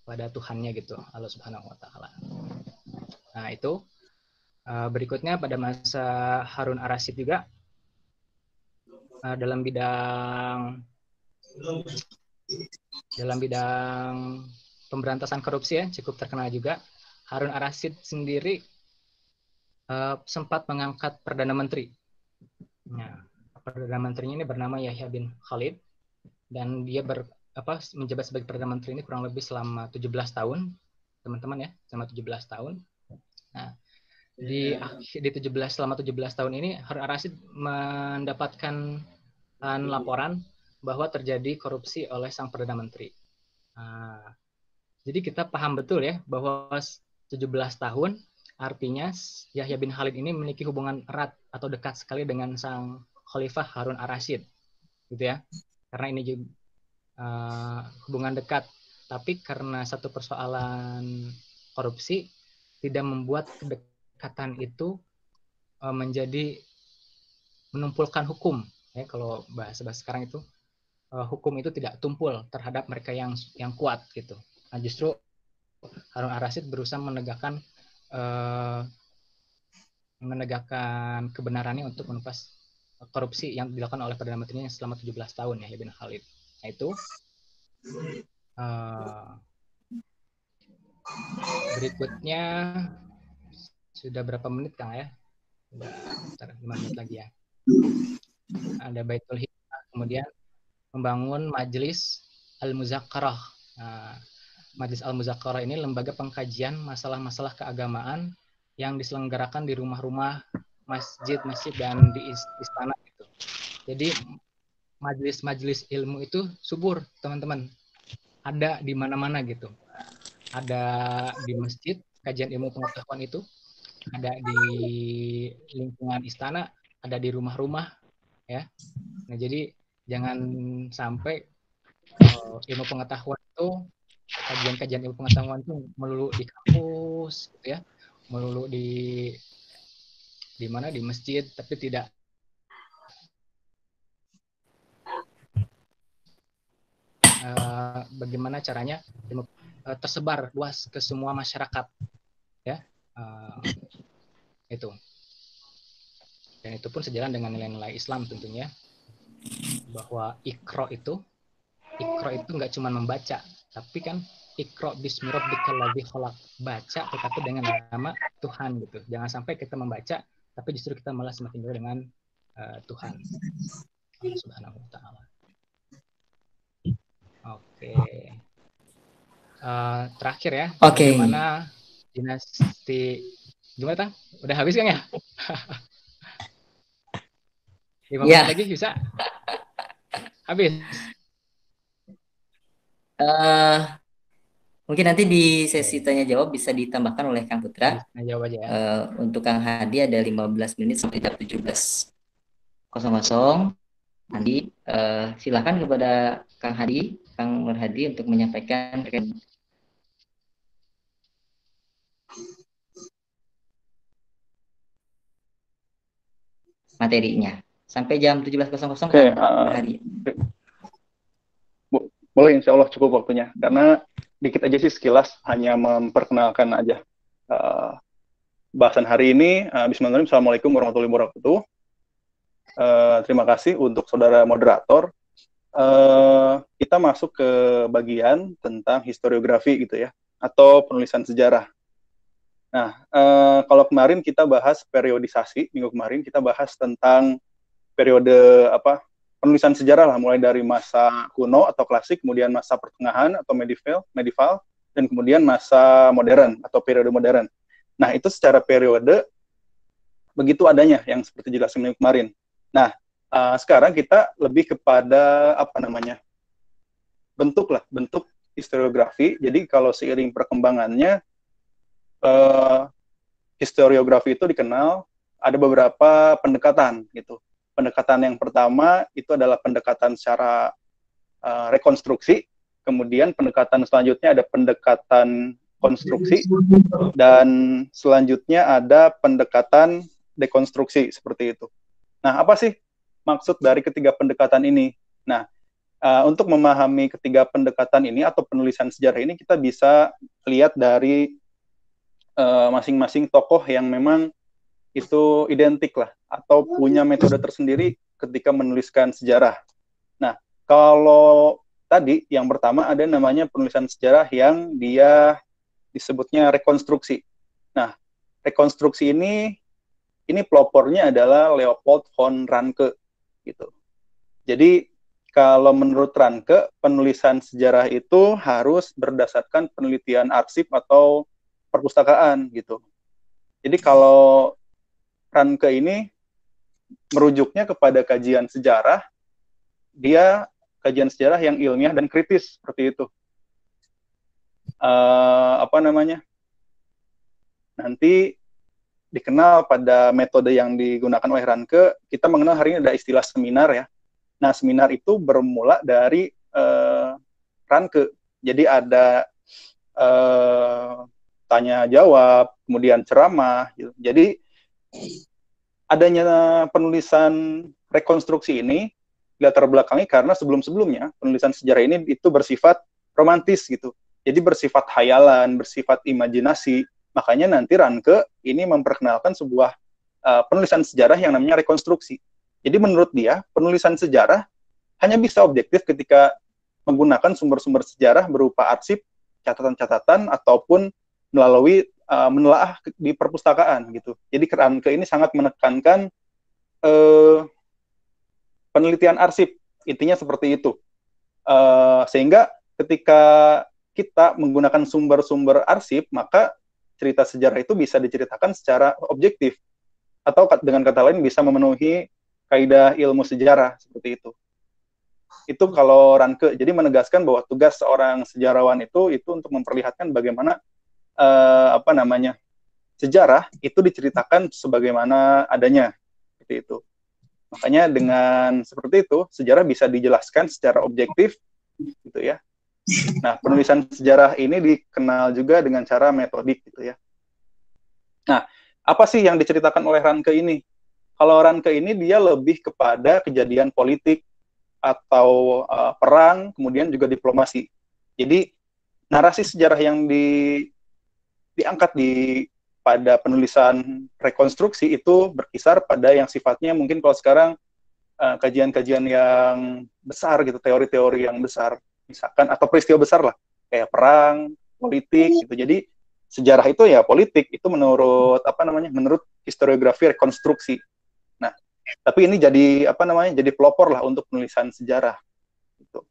C: pada Tuhannya gitu, Allah Subhanahu wa taala. Nah, itu berikutnya pada masa Harun ar-Rasyid juga dalam bidang pemberantasan korupsi ya, cukup terkenal juga. Harun ar-Rasyid sendiri sempat mengangkat Perdana Menteri. Nah, Perdana Menterinya ini bernama Yahya bin Khalid, dan dia menjabat sebagai Perdana Menteri ini kurang lebih selama 17 tahun, teman-teman ya, selama 17 tahun. Nah, selama 17 tahun ini Harun ar-Rasyid mendapatkan laporan bahwa terjadi korupsi oleh sang Perdana Menteri. Jadi kita paham betul ya bahwa 17 tahun artinya Yahya bin Khalid ini memiliki hubungan erat atau dekat sekali dengan sang Khalifah Harun ar-Rasyid, gitu ya. Karena ini juga hubungan dekat, tapi karena satu persoalan korupsi tidak membuat kedekatan itu menjadi menumpulkan hukum. Ya, kalau bahasa sekarang itu hukum itu tidak tumpul terhadap mereka yang kuat gitu. Nah, justru Harun ar-Rasyid berusaha menegakkan kebenarannya untuk menumpas korupsi yang dilakukan oleh Perdana Menterinya selama 17 tahun ya, bin Khalid. Nah, itu berikutnya sudah berapa menit Kang ya? Sudah 5 menit lagi ya. Ada Baitul Hikmah, kemudian membangun Majelis Al-Muzakkarah. Nah, Majelis Al-Muzakkarah ini lembaga pengkajian masalah-masalah keagamaan yang diselenggarakan di rumah-rumah, masjid-masjid dan di istana gitu. Jadi majelis-majelis ilmu itu subur, teman-teman. Ada di mana-mana gitu. Ada di masjid, kajian ilmu pengetahuan itu. Ada di lingkungan istana, ada di rumah-rumah, ya. Nah, jadi jangan sampai ilmu pengetahuan itu, kajian-kajian ilmu pengetahuan itu melulu di kampus, gitu ya, melulu di mana, di masjid, tapi tidak bagaimana caranya tersebar luas ke semua masyarakat, ya. Itu. Dan itu pun sejalan dengan nilai-nilai Islam tentunya, bahwa ikro itu nggak cuma membaca, tapi kan ikro bismi rabbikal ladzi khalaq, baca tetapi dengan nama Tuhan gitu. Jangan sampai kita membaca tapi justru kita malah semakin jauh dengan Tuhan Subhanahu wa taala. Oke. Terakhir ya, bagaimana dinasti, gimana Tang? Udah habis kan ya? 5 menit lagi bisa? Habis?
A: Mungkin nanti di sesi tanya jawab bisa ditambahkan oleh Kang Putra.
C: Jawab aja ya.
A: Untuk Kang Hadi ada 15 menit sampai jam 17.00. Nanti silakan kepada Kang Nur Hadi untuk menyampaikan materinya. Sampai jam 17.00
D: Oke, boleh, insya Allah cukup waktunya. Karena dikit aja sih sekilas, hanya memperkenalkan aja bahasan hari ini. Bismillahirrahmanirrahim. Assalamualaikum warahmatullahi wabarakatuh. Terima kasih untuk saudara moderator. Kita masuk ke bagian tentang historiografi gitu ya, atau penulisan sejarah. Nah, kalau kemarin kita bahas periodisasi, minggu kemarin kita bahas tentang periode penulisan sejarah lah, mulai dari masa kuno atau klasik, kemudian masa pertengahan atau medieval, dan kemudian masa modern atau periode modern. Nah, itu secara periode begitu adanya yang seperti jelaskan minggu kemarin. Nah, sekarang kita lebih kepada bentuk historiografi. Jadi kalau seiring perkembangannya historiografi itu dikenal ada beberapa pendekatan gitu. Pendekatan yang pertama itu adalah pendekatan secara rekonstruksi, kemudian pendekatan selanjutnya ada pendekatan konstruksi, dan selanjutnya ada pendekatan dekonstruksi, seperti itu. Nah, apa sih maksud dari ketiga pendekatan ini? Nah, untuk memahami ketiga pendekatan ini atau penulisan sejarah ini, kita bisa lihat dari masing-masing tokoh yang memang itu identik lah, atau punya metode tersendiri ketika menuliskan sejarah. Nah, kalau tadi yang pertama ada namanya penulisan sejarah yang dia disebutnya rekonstruksi. Nah, rekonstruksi ini pelopornya adalah Leopold von Ranke gitu. Jadi kalau menurut Ranke, penulisan sejarah itu harus berdasarkan penelitian arsip atau perpustakaan gitu. Jadi kalau Ranke ini merujuknya kepada kajian sejarah, dia kajian sejarah yang ilmiah dan kritis seperti itu. Nanti dikenal pada metode yang digunakan oleh Ranke, kita mengenal hari ini ada istilah seminar ya. Nah, seminar itu bermula dari Ranke. Jadi ada tanya jawab, kemudian ceramah gitu. Jadi adanya penulisan rekonstruksi ini latar belakangnya karena sebelum-sebelumnya penulisan sejarah ini itu bersifat romantis gitu. Jadi bersifat hayalan, bersifat imajinasi. Makanya nanti Ranke ini memperkenalkan sebuah penulisan sejarah yang namanya rekonstruksi. Jadi menurut dia, penulisan sejarah hanya bisa objektif ketika menggunakan sumber-sumber sejarah berupa arsip, catatan-catatan, ataupun melalui menelaah di perpustakaan gitu. Jadi Ranke ini sangat menekankan penelitian arsip, intinya seperti itu. Sehingga ketika kita menggunakan sumber-sumber arsip, maka cerita sejarah itu bisa diceritakan secara objektif, atau dengan kata lain bisa memenuhi kaidah ilmu sejarah seperti itu. Itu kalau Ranke. Jadi menegaskan bahwa tugas seorang sejarawan itu untuk memperlihatkan bagaimana sejarah itu diceritakan sebagaimana adanya, seperti itu. Makanya dengan seperti itu sejarah bisa dijelaskan secara objektif, gitu ya. Nah, penulisan sejarah ini dikenal juga dengan cara metodik, gitu ya. Nah, apa sih yang diceritakan oleh Ranke ini? Kalau Ranke ini dia lebih kepada kejadian politik atau perang, kemudian juga diplomasi. Jadi narasi sejarah yang diangkat pada penulisan rekonstruksi itu berkisar pada yang sifatnya mungkin kalau sekarang kajian-kajian yang besar gitu, teori-teori yang besar, misalkan atau peristiwa besar lah, kayak perang, politik gitu. Jadi sejarah itu ya politik, itu menurut menurut historiografi rekonstruksi. Nah, tapi ini jadi jadi pelopor lah untuk penulisan sejarah gitu.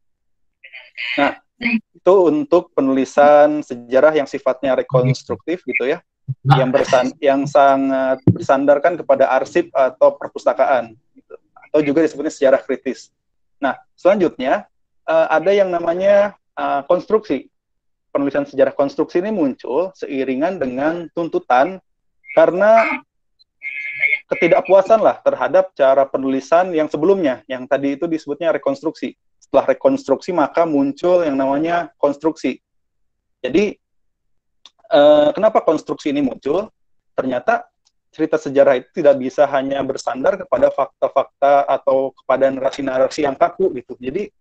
D: Nah, itu untuk penulisan sejarah yang sifatnya rekonstruktif gitu ya, yang sangat bersandarkan kepada arsip atau perpustakaan gitu. Atau juga disebutnya sejarah kritis. Nah, selanjutnya ada yang namanya konstruksi. Penulisan sejarah konstruksi ini muncul seiringan dengan tuntutan karena ketidakpuasan lah terhadap cara penulisan yang sebelumnya, yang tadi itu disebutnya rekonstruksi. Setelah rekonstruksi maka muncul yang namanya konstruksi. Jadi kenapa konstruksi ini muncul? Ternyata cerita sejarah itu tidak bisa hanya bersandar kepada fakta-fakta atau kepada narasi-narasi yang kaku gitu. Jadi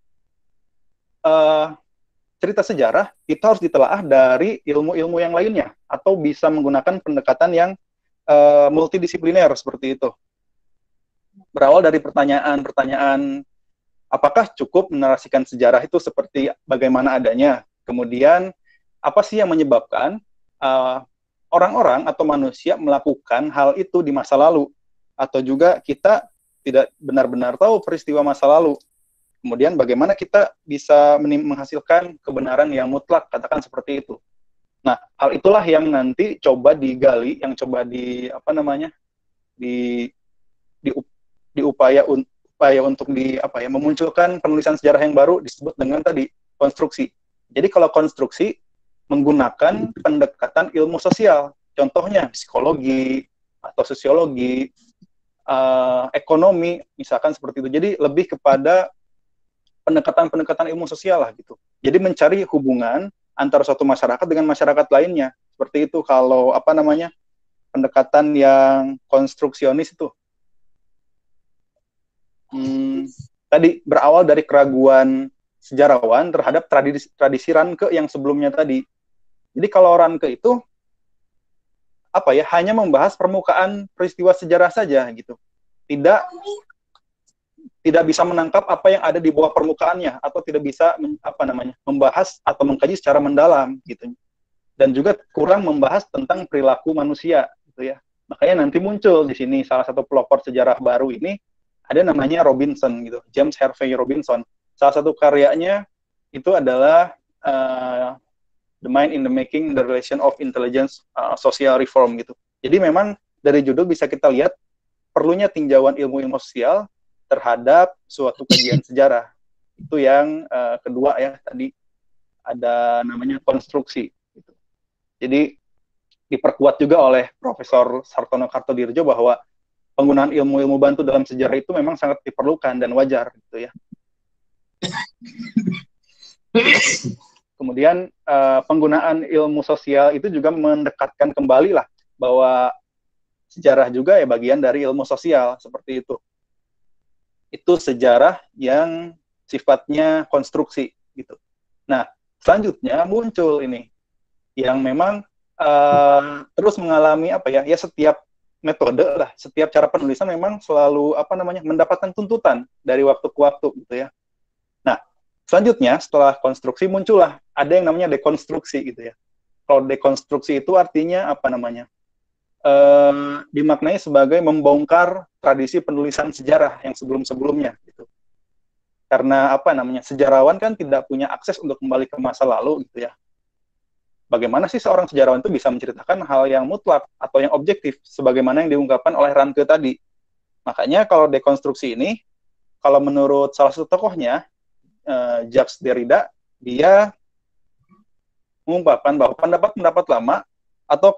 D: cerita sejarah itu harus ditelaah dari ilmu-ilmu yang lainnya atau bisa menggunakan pendekatan yang multidisipliner seperti itu. Berawal dari pertanyaan-pertanyaan, apakah cukup menarasikan sejarah itu seperti bagaimana adanya? Kemudian apa sih yang menyebabkan orang-orang atau manusia melakukan hal itu di masa lalu? Atau juga kita tidak benar-benar tahu peristiwa masa lalu. Kemudian bagaimana kita bisa menghasilkan kebenaran yang mutlak, katakan seperti itu. Nah, hal itulah yang nanti coba digali, yang coba upaya untuk memunculkan penulisan sejarah yang baru disebut dengan tadi konstruksi. Jadi kalau konstruksi menggunakan pendekatan ilmu sosial, contohnya psikologi atau sosiologi, ekonomi, misalkan seperti itu. Jadi lebih kepada pendekatan-pendekatan ilmu sosial lah gitu. Jadi mencari hubungan antara suatu masyarakat dengan masyarakat lainnya. Seperti itu kalau pendekatan yang konstruksionis itu. Tadi berawal dari keraguan sejarawan terhadap tradisi Ranke yang sebelumnya tadi. Jadi kalau Ranke itu hanya membahas permukaan peristiwa sejarah saja gitu. Tidak bisa menangkap apa yang ada di bawah permukaannya atau tidak bisa membahas atau mengkaji secara mendalam gitu. Dan juga kurang membahas tentang perilaku manusia gitu ya. Makanya nanti muncul di sini salah satu pelopor sejarah baru ini ada namanya Robinson gitu, James Harvey Robinson. Salah satu karyanya itu adalah The Mind in the Making, The Relation of Intelligence, Social Reform gitu. Jadi memang dari judul bisa kita lihat perlunya tinjauan ilmu sosial terhadap suatu kajian sejarah. Itu yang kedua ya, tadi ada namanya konstruksi. Gitu. Jadi diperkuat juga oleh Profesor Sartono Kartodirjo bahwa penggunaan ilmu-ilmu bantu dalam sejarah itu memang sangat diperlukan dan wajar gitu ya. Kemudian penggunaan ilmu sosial itu juga mendekatkan kembali lah bahwa sejarah juga ya bagian dari ilmu sosial seperti itu. Itu sejarah yang sifatnya konstruksi gitu. Nah, selanjutnya muncul ini yang memang terus mengalami setiap metode lah, setiap cara penulisan memang selalu mendapatkan tuntutan dari waktu ke waktu gitu ya. Nah, selanjutnya setelah konstruksi muncullah ada yang namanya dekonstruksi gitu ya. Kalau dekonstruksi itu artinya dimaknai sebagai membongkar tradisi penulisan sejarah yang sebelum-sebelumnya gitu. Karena sejarawan kan tidak punya akses untuk kembali ke masa lalu gitu ya. Bagaimana sih seorang sejarawan itu bisa menceritakan hal yang mutlak atau yang objektif sebagaimana yang diungkapkan oleh Ranke tadi. Makanya kalau dekonstruksi ini, kalau menurut salah satu tokohnya, Jacques Derrida, dia mengungkapkan bahwa pendapat-pendapat lama atau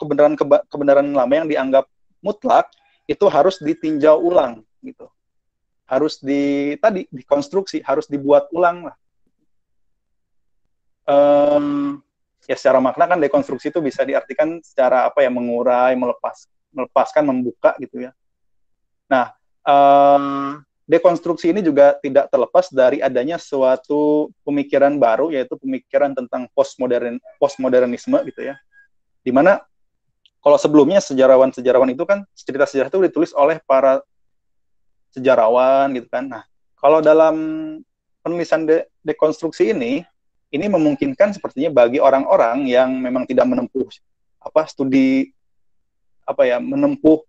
D: kebenaran lama yang dianggap mutlak itu harus ditinjau ulang gitu. Harus dikonstruksi, harus dibuat ulang lah. Ya secara makna kan dekonstruksi itu bisa diartikan secara mengurai, melepaskan, membuka gitu ya. Nah, dekonstruksi ini juga tidak terlepas dari adanya suatu pemikiran baru, yaitu pemikiran tentang postmodernisme gitu ya. Dimana kalau sebelumnya sejarawan-sejarawan itu kan cerita sejarah itu ditulis oleh para sejarawan gitu kan. Nah, kalau dalam penulisan dekonstruksi ini memungkinkan sepertinya bagi orang-orang yang memang tidak menempuh studi menempuh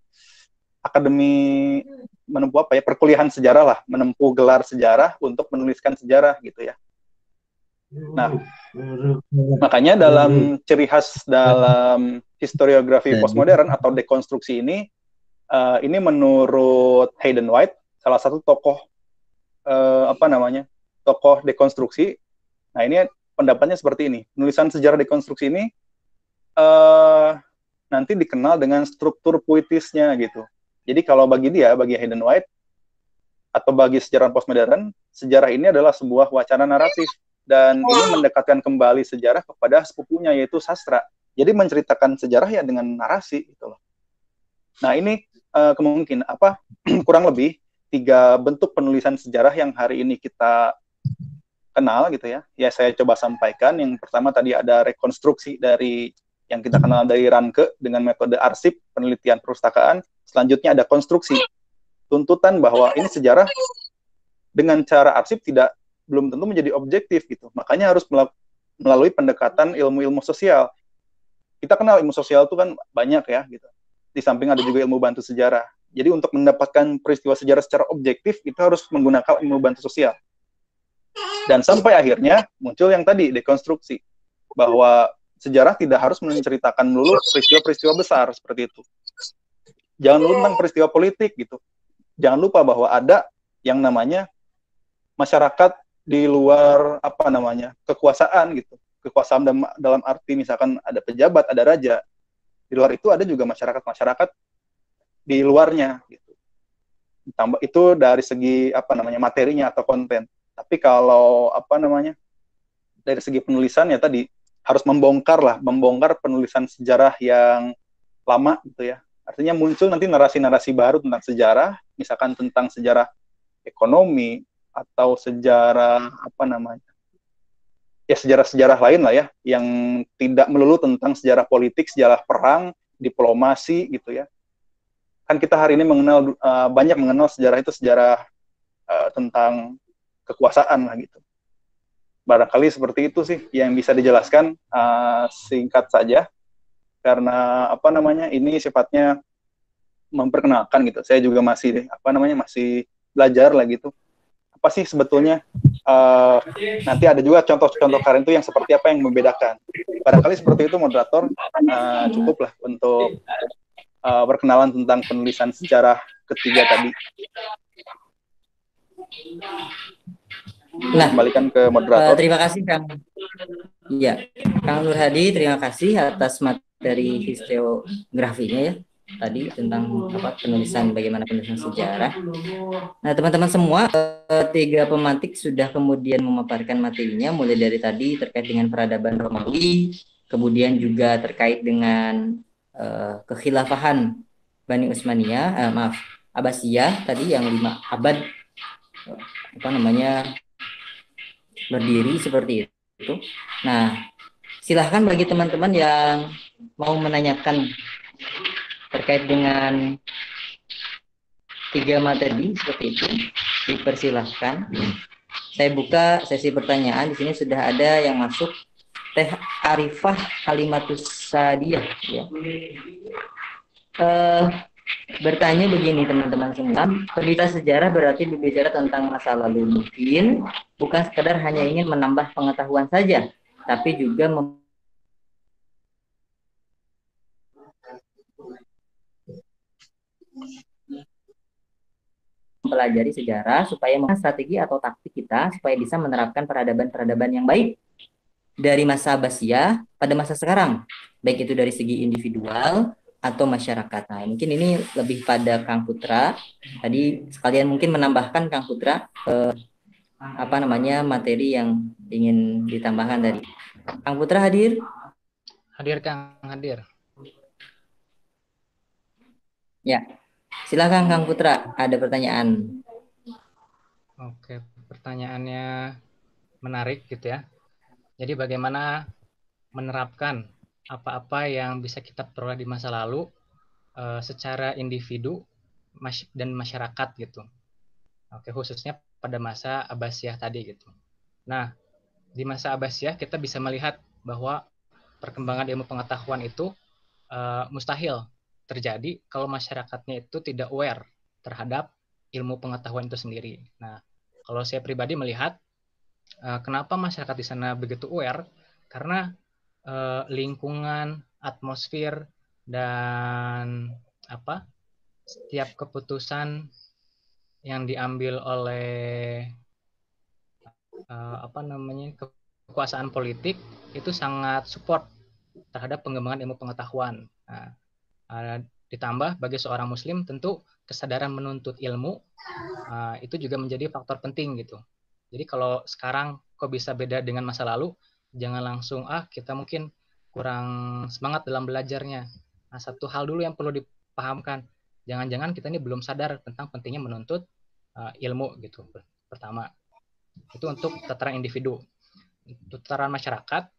D: akademi, menempuh perkuliahan sejarah lah, menempuh gelar sejarah untuk menuliskan sejarah gitu ya. Nah, makanya dalam ciri khas dalam historiografi postmodern atau dekonstruksi ini menurut Hayden White, salah satu tokoh tokoh dekonstruksi. Nah, ini pendapatnya seperti ini. Penulisan sejarah dekonstruksi ini nanti dikenal dengan struktur puitisnya gitu. Jadi kalau bagi Hayden White atau bagi sejarawan postmodern, sejarah ini adalah sebuah wacana naratif dan ini mendekatkan kembali sejarah kepada sepupunya, yaitu sastra. Jadi menceritakan sejarah ya dengan narasi gitu loh. Nah, ini kemungkinan kurang lebih 3 bentuk penulisan sejarah yang hari ini kita kenal gitu ya. Ya saya coba sampaikan. Yang pertama tadi ada rekonstruksi dari yang kita kenal dari Ranke dengan metode arsip, penelitian perpustakaan. Selanjutnya ada konstruksi, tuntutan bahwa ini sejarah dengan cara arsip belum tentu menjadi objektif gitu. Makanya harus melalui pendekatan ilmu-ilmu sosial. Kita kenal ilmu sosial itu kan banyak ya gitu. Di samping ada juga ilmu bantu sejarah. Jadi untuk mendapatkan peristiwa sejarah secara objektif itu harus menggunakan ilmu bantu sosial. Dan sampai akhirnya muncul yang tadi dekonstruksi, bahwa sejarah tidak harus menceritakan dulu peristiwa-peristiwa besar seperti itu. Jangan lupa tentang peristiwa politik gitu. Jangan lupa bahwa ada yang namanya masyarakat di luar kekuasaan gitu. Kekuasaan dalam arti misalkan ada pejabat, ada raja. Di luar itu ada juga masyarakat di luarnya gitu. Tambah itu dari segi materinya atau konten. Tapi kalau dari segi penulisan ya tadi harus membongkar penulisan sejarah yang lama gitu ya. Artinya muncul nanti narasi-narasi baru tentang sejarah, misalkan tentang sejarah ekonomi atau sejarah sejarah-sejarah lain lah ya, yang tidak melulu tentang sejarah politik, sejarah perang, diplomasi gitu ya. Kan kita hari ini banyak mengenal sejarah itu sejarah tentang kekuasaan lah gitu. Barangkali seperti itu sih yang bisa dijelaskan singkat saja, karena ini sifatnya memperkenalkan gitu. Saya juga masih masih belajar lah gitu. Apa sih sebetulnya nanti ada juga contoh-contoh karya itu yang seperti apa yang membedakan. Barangkali seperti itu moderator, cukuplah untuk perkenalan tentang penulisan sejarah ketiga tadi.
A: Nah,
D: kembalikan ke moderator.
A: Terima kasih Kang. Iya, Kang Nur Hadi, terima kasih atas materi historiografinya ya tadi tentang bagaimana penulisan sejarah. Nah, teman-teman semua, 3 pemantik sudah kemudian memaparkan materinya, mulai dari tadi terkait dengan peradaban Romawi, kemudian juga terkait dengan kekhilafahan Bani Utsmaniyah, Abbasiyah tadi yang 5 abad berdiri seperti itu. Nah, silahkan bagi teman-teman yang mau menanyakan terkait dengan 3 materi seperti itu, dipersilahkan. Saya buka sesi pertanyaan. Di sini sudah ada yang masuk. Teh Arifah Kalimatus Sadiah ya. Bertanya begini teman-teman semua, berita sejarah berarti berbicara tentang masa lalu, mungkin bukan sekedar hanya ingin menambah pengetahuan saja, tapi juga mempelajari sejarah supaya strategi atau taktik kita supaya bisa menerapkan peradaban-peradaban yang baik dari masa Abbasiyah pada masa sekarang, baik itu dari segi individual atau masyarakat. Nah, mungkin ini lebih pada Kang Putra. Tadi sekalian mungkin menambahkan Kang Putra materi yang ingin ditambahkan tadi. Kang Putra hadir?
C: Hadir, Kang, hadir.
A: Ya, silakan Kang Putra, ada pertanyaan.
C: Oke, pertanyaannya menarik gitu ya. Jadi bagaimana menerapkan apa-apa yang bisa kita peroleh di masa lalu secara individu dan masyarakat gitu. Oke, khususnya pada masa Abbasiyah tadi gitu. Nah, di masa Abbasiyah kita bisa melihat bahwa perkembangan ilmu pengetahuan itu mustahil terjadi kalau masyarakatnya itu tidak aware terhadap ilmu pengetahuan itu sendiri. Nah, kalau saya pribadi melihat kenapa masyarakat di sana begitu aware, karena lingkungan, atmosfer, dan setiap keputusan yang diambil oleh kekuasaan politik itu sangat support terhadap pengembangan ilmu pengetahuan. Nah, ditambah bagi seorang muslim tentu kesadaran menuntut ilmu itu juga menjadi faktor penting gitu. Jadi kalau sekarang kok bisa beda dengan masa lalu, jangan langsung kita mungkin kurang semangat dalam belajarnya. Nah, satu hal dulu yang perlu dipahamkan, jangan-jangan kita ini belum sadar tentang pentingnya menuntut ilmu gitu. Pertama, itu untuk tataran individu. Untuk tataran masyarakat,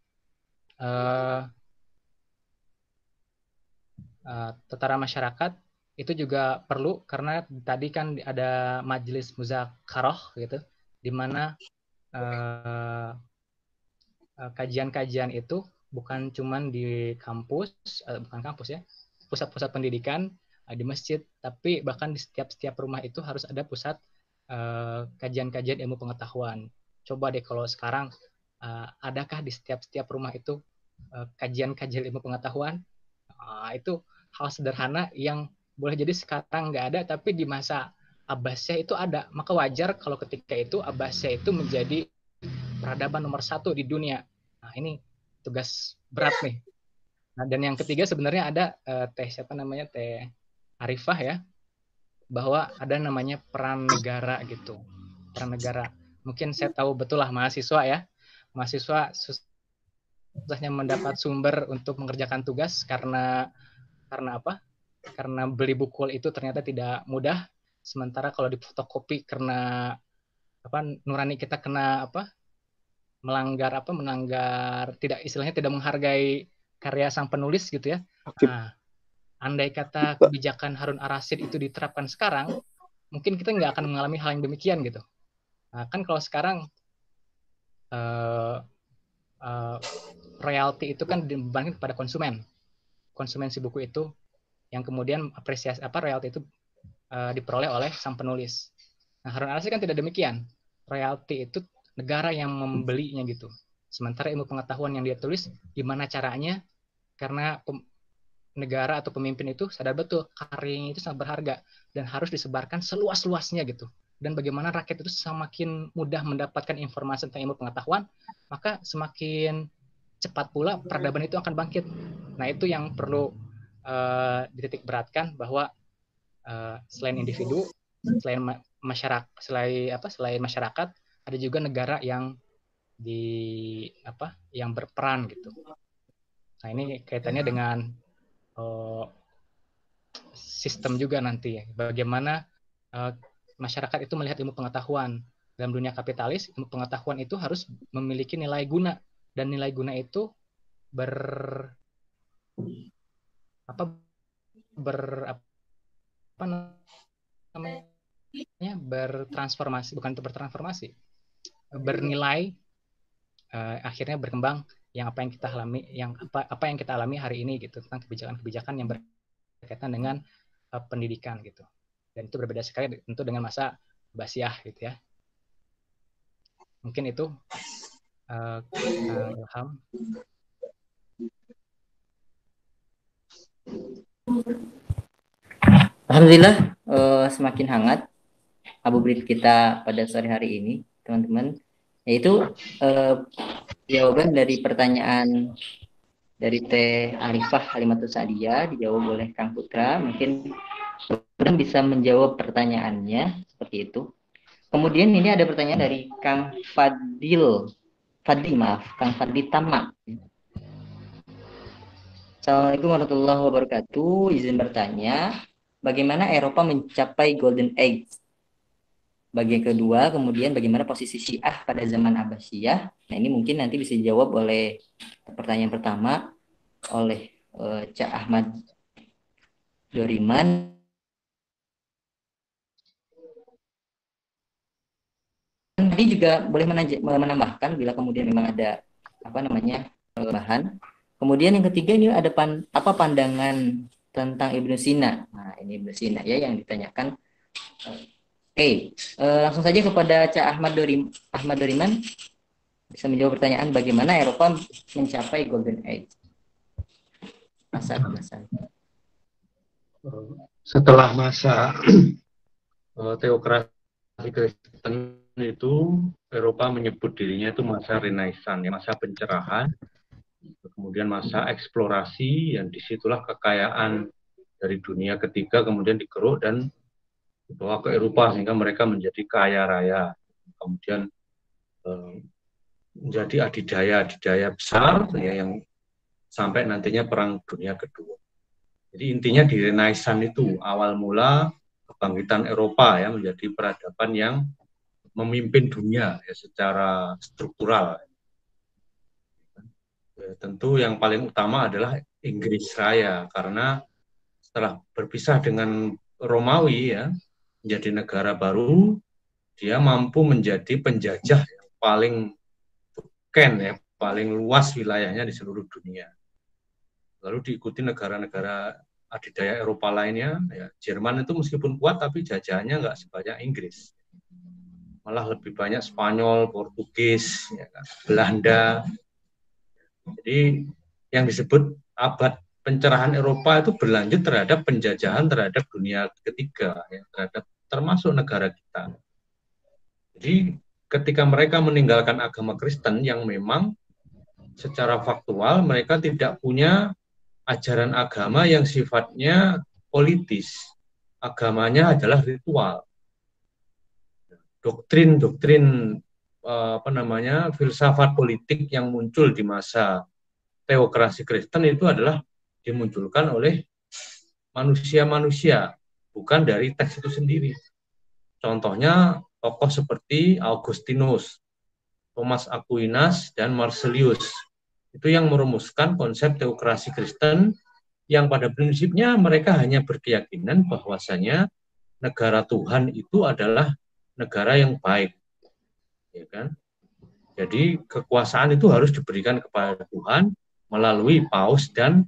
C: tataran masyarakat itu juga perlu, karena tadi kan ada majelis muzakarah gitu, di mana kajian-kajian itu bukan cuman di kampus, bukan kampus ya, pusat-pusat pendidikan, di masjid, tapi bahkan di setiap rumah itu harus ada pusat kajian-kajian ilmu pengetahuan. Coba deh kalau sekarang adakah di setiap rumah itu kajian-kajian ilmu pengetahuan? Itu hal sederhana yang boleh jadi sekarang nggak ada, tapi di masa Abbasiyah itu ada. Maka wajar kalau ketika itu Abbasiyah itu menjadi peradaban nomor 1 di dunia. Nah, ini tugas berat nih. Nah, dan yang ketiga sebenarnya ada Teh Arifah ya, bahwa ada namanya peran negara gitu. Peran negara. Mungkin saya tahu betul lah mahasiswa ya. Mahasiswa susahnya mendapat sumber untuk mengerjakan tugas karena apa? Karena beli buku itu ternyata tidak mudah. Sementara kalau di fotokopi karena nurani kita kena melanggar tidak, istilahnya tidak menghargai karya sang penulis gitu ya. Nah, andai kata kebijakan Harun ar-Rasyid itu diterapkan sekarang, mungkin kita nggak akan mengalami hal yang demikian gitu. Nah, kan kalau sekarang royalti itu kan dibebankan kepada konsumen si buku itu, yang kemudian apresiasi royalti itu diperoleh oleh sang penulis. Nah, Harun ar-Rasyid kan tidak demikian. Royalti itu negara yang membelinya gitu. Sementara ilmu pengetahuan yang dia tulis, gimana caranya? Karena negara atau pemimpin itu sadar betul karyanya itu sangat berharga dan harus disebarkan seluas-luasnya gitu. Dan bagaimana rakyat itu semakin mudah mendapatkan informasi tentang ilmu pengetahuan, maka semakin cepat pula peradaban itu akan bangkit. Nah, itu yang perlu dititik beratkan, bahwa selain individu, selain masyarakat, selain masyarakat, ada juga negara yang yang berperan gitu. Nah, ini kaitannya dengan sistem juga nanti, bagaimana masyarakat itu melihat ilmu pengetahuan. Dalam dunia kapitalis, ilmu pengetahuan itu harus memiliki nilai guna, dan nilai guna itu bertransformasi, bukan untuk bertransformasi, bernilai, akhirnya berkembang, yang apa yang kita alami, apa yang kita alami hari ini gitu, tentang kebijakan-kebijakan yang berkaitan dengan pendidikan gitu. Dan itu berbeda sekali tentu dengan masa Abbasiyah gitu ya. Mungkin itu Ilham.
A: Alhamdulillah semakin hangat ngabuburit kita pada sore hari ini, teman-teman, yaitu jawaban dari pertanyaan dari Teh Arifah Halimatus Sa'diyah dijawab oleh Kang Putra. Mungkin bisa menjawab pertanyaannya seperti itu. Kemudian ini ada pertanyaan dari Kang Kang Fadli Tama. Assalamualaikum warahmatullahi wabarakatuh. Izin bertanya, bagaimana Eropa mencapai Golden Age? Bagian kedua, kemudian bagaimana posisi Syiah pada zaman Abbasiyah? Nah, ini mungkin nanti bisa dijawab oleh pertanyaan pertama oleh Cak Ahmad Doriman. Tadi juga boleh menambahkan bila kemudian memang ada bahan. Kemudian yang ketiga ini ada pandangan tentang Ibnu Sina. Nah, ini Ibnu Sina ya yang ditanyakan. Oke, langsung saja kepada Cak Ahmad Doriman bisa menjawab pertanyaan bagaimana Eropa mencapai Golden Age.
B: Setelah masa teokrasi Kristen itu, Eropa menyebut dirinya itu masa Renaissance, masa pencerahan. Kemudian masa eksplorasi, yang disitulah kekayaan dari dunia ketiga kemudian dikeruk dan dibawa ke Eropa sehingga mereka menjadi kaya raya. Kemudian menjadi adidaya besar ya, yang sampai nantinya Perang Dunia Kedua. Jadi intinya di Renaissance itu awal mula kebangkitan Eropa ya, menjadi peradaban yang memimpin dunia ya, secara struktural. Tentu yang paling utama adalah Inggris Raya, karena setelah berpisah dengan Romawi ya, menjadi negara baru, dia mampu menjadi penjajah yang paling paling luas wilayahnya di seluruh dunia. Lalu diikuti negara-negara adidaya Eropa lainnya, ya, Jerman itu meskipun kuat tapi jajahannya nggak sebanyak Inggris. Malah lebih banyak Spanyol, Portugis, ya kan, Belanda. Jadi yang disebut abad pencerahan Eropa itu berlanjut terhadap penjajahan terhadap dunia ketiga, ya, termasuk negara kita. Jadi ketika mereka meninggalkan agama Kristen yang memang secara faktual mereka tidak punya ajaran agama yang sifatnya politis, agamanya adalah ritual. Doktrin filsafat politik yang muncul di masa teokrasi Kristen itu adalah dimunculkan oleh manusia-manusia, bukan dari teks itu sendiri. Contohnya tokoh seperti Augustinus, Thomas Aquinas, dan Marsilius. Itu yang merumuskan konsep teokrasi Kristen yang pada prinsipnya mereka hanya berkeyakinan bahwasanya negara Tuhan itu adalah negara yang baik. Ya kan? Jadi kekuasaan itu harus diberikan kepada Tuhan melalui paus dan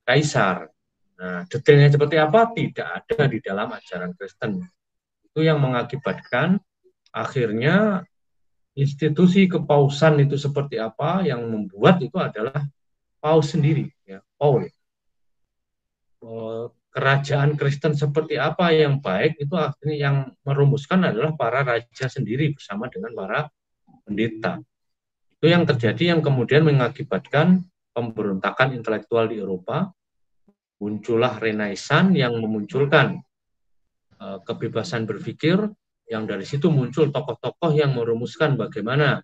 B: kaisar. Nah, detailnya seperti apa tidak ada di dalam ajaran Kristen. Itu yang mengakibatkan akhirnya institusi kepausan itu seperti apa, yang membuat itu adalah paus sendiri, ya, Paul. Kerajaan Kristen seperti apa yang baik itu akhirnya yang merumuskan adalah para raja sendiri bersama dengan para pendeta. Itu yang terjadi yang kemudian mengakibatkan pemberontakan intelektual di Eropa, muncullah Renaissance yang memunculkan kebebasan berpikir, yang dari situ muncul tokoh-tokoh yang merumuskan bagaimana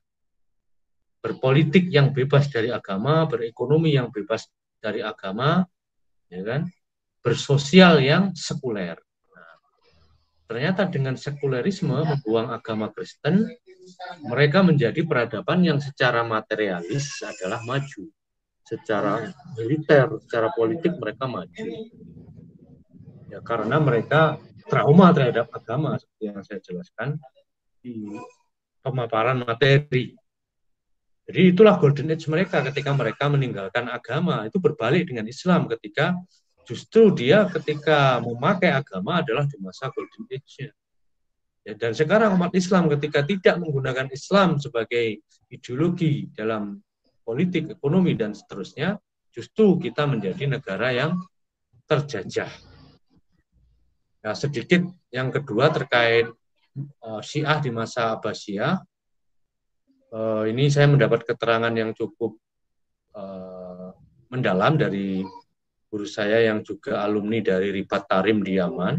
B: berpolitik yang bebas dari agama, berekonomi yang bebas dari agama, ya kan, bersosial yang sekuler. Nah, ternyata dengan sekulerisme membuang agama Kristen, mereka menjadi peradaban yang secara materialis adalah maju, secara militer, secara politik mereka maju. Ya, karena mereka trauma terhadap agama seperti yang saya jelaskan di pemaparan materi. Jadi itulah golden age mereka ketika mereka meninggalkan agama. Itu berbalik dengan Islam ketika justru dia ketika memakai agama adalah di masa golden age-nya. Ya, dan sekarang umat Islam ketika tidak menggunakan Islam sebagai ideologi dalam politik, ekonomi, dan seterusnya, justru kita menjadi negara yang terjajah. Nah, sedikit yang kedua terkait Syiah di masa Abbasiyah. Ini saya mendapat keterangan yang cukup mendalam dari guru saya yang juga alumni dari Ribat Tarim di Yaman.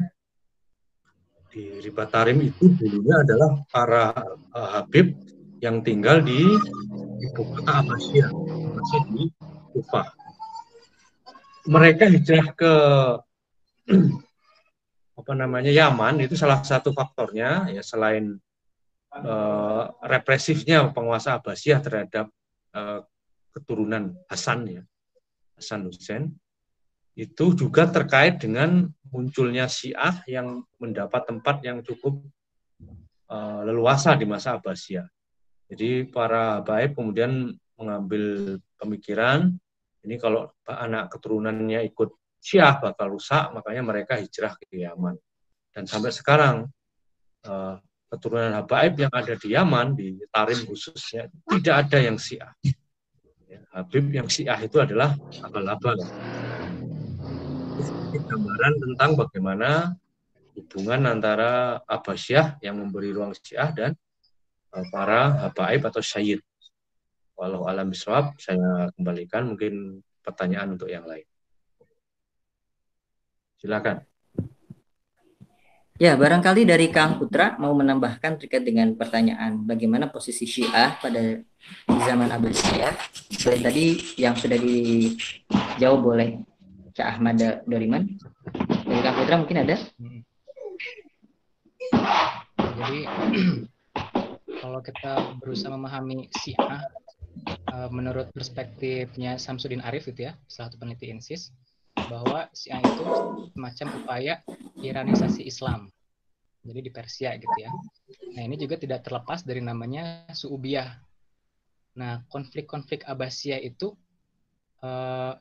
B: Di Ribat Tarim itu dulunya adalah para Habib yang tinggal di ibu kota Abbasiyah, masih di Kufah. Mereka hijrah ke Yaman itu salah satu faktornya ya, selain represifnya penguasa Abbasiyah terhadap keturunan Hasan ya, Hasan Hussein, itu juga terkait dengan munculnya Syiah yang mendapat tempat yang cukup leluasa di masa Abbasiyah. Jadi para habaib kemudian mengambil pemikiran, ini kalau anak keturunannya ikut Syiah bakal rusak, makanya mereka hijrah ke Yaman. Dan sampai sekarang keturunan habaib yang ada di Yaman, di Tarim khususnya, tidak ada yang Syiah. Habib yang Syiah itu adalah abal-abal. Ini gambaran tentang bagaimana hubungan antara Abbasiyah yang memberi ruang Syiah dan para habaib atau syayid. Walau alam bisawab, saya kembalikan mungkin pertanyaan untuk yang lain. Silakan.
A: Ya, barangkali dari Kang Putra mau menambahkan terkait dengan pertanyaan bagaimana posisi Syiah pada zaman Abbasiyah. Selain tadi yang sudah dijawab oleh Cak Ahmad Doriman. Dari Kang Putra mungkin ada?
C: Jadi kalau kita berusaha memahami Syiah menurut perspektifnya Samsudin Arif itu ya, salah satu peneliti INSIS, bahwa Syiah itu semacam upaya iranisasi Islam. Jadi di Persia gitu ya. Nah, ini juga tidak terlepas dari namanya Su'ubiyah. Nah, konflik-konflik Abbasiyah itu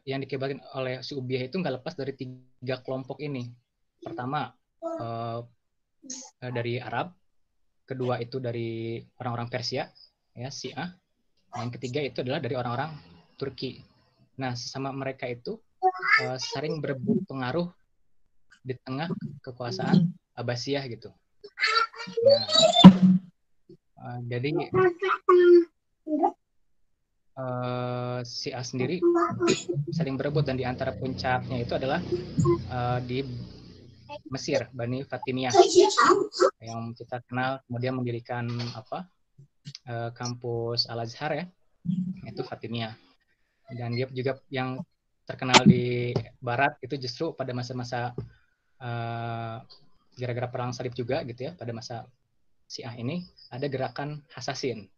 C: yang dikibarkan oleh Su'ubiyah itu nggak lepas dari 3 kelompok ini. Pertama, dari Arab. Kedua itu dari orang-orang Persia, ya, Syiah. Yang ketiga itu adalah dari orang-orang Turki. Nah, sesama mereka itu sering berebut pengaruh di tengah kekuasaan Abbasiyah gitu. Nah, jadi Syiah sendiri saling berebut, dan di antara puncaknya itu adalah di Mesir, Bani Fatimiyah, yang kita kenal kemudian mendirikan kampus Al-Azhar ya, itu Fatimiyah. Dan dia juga yang terkenal di Barat itu justru pada masa-masa gara-gara perang salib juga gitu ya, pada masa Syiah ini ada gerakan Hasasin.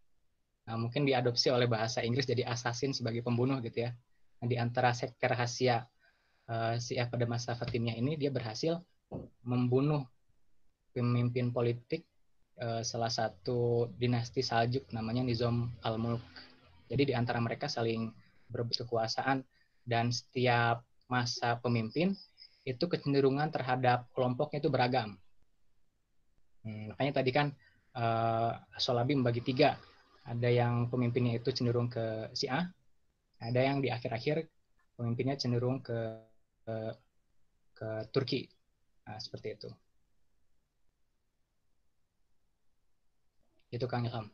C: Nah, mungkin diadopsi oleh bahasa Inggris jadi assassin sebagai pembunuh gitu ya. Nah, di antara sekte rahasia Syiah pada masa Fatimiyah ini, dia berhasil membunuh pemimpin politik salah satu dinasti Saljuk namanya Nizam al-Mulk. Jadi di antara mereka saling berebut kekuasaan, dan setiap masa pemimpin itu kecenderungan terhadap kelompoknya itu beragam. Makanya tadi kan Shalabi membagi 3. Ada yang pemimpinnya itu cenderung ke Syiah, ada yang di akhir-akhir pemimpinnya cenderung ke Turki. Nah, seperti itu. Itu Kang Ilham.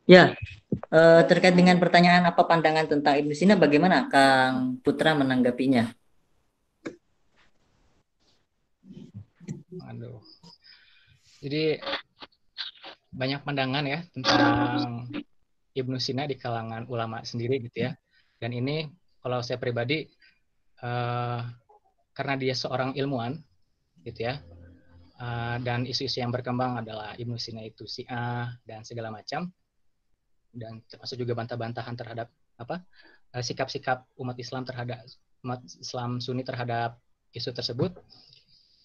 A: Ya, terkait dengan pertanyaan apa pandangan tentang Ibnu Sina, bagaimana Kang Putra menanggapinya?
C: Aduh. Jadi banyak pandangan ya tentang Ibnu Sina di kalangan ulama sendiri gitu ya. Dan ini kalau saya pribadi karena dia seorang ilmuwan gitu ya, dan isu-isu yang berkembang adalah Ibnu Sina itu Syiah dan segala macam, dan termasuk juga bantah-bantahan terhadap sikap-sikap umat Islam terhadap umat Islam Sunni terhadap isu tersebut.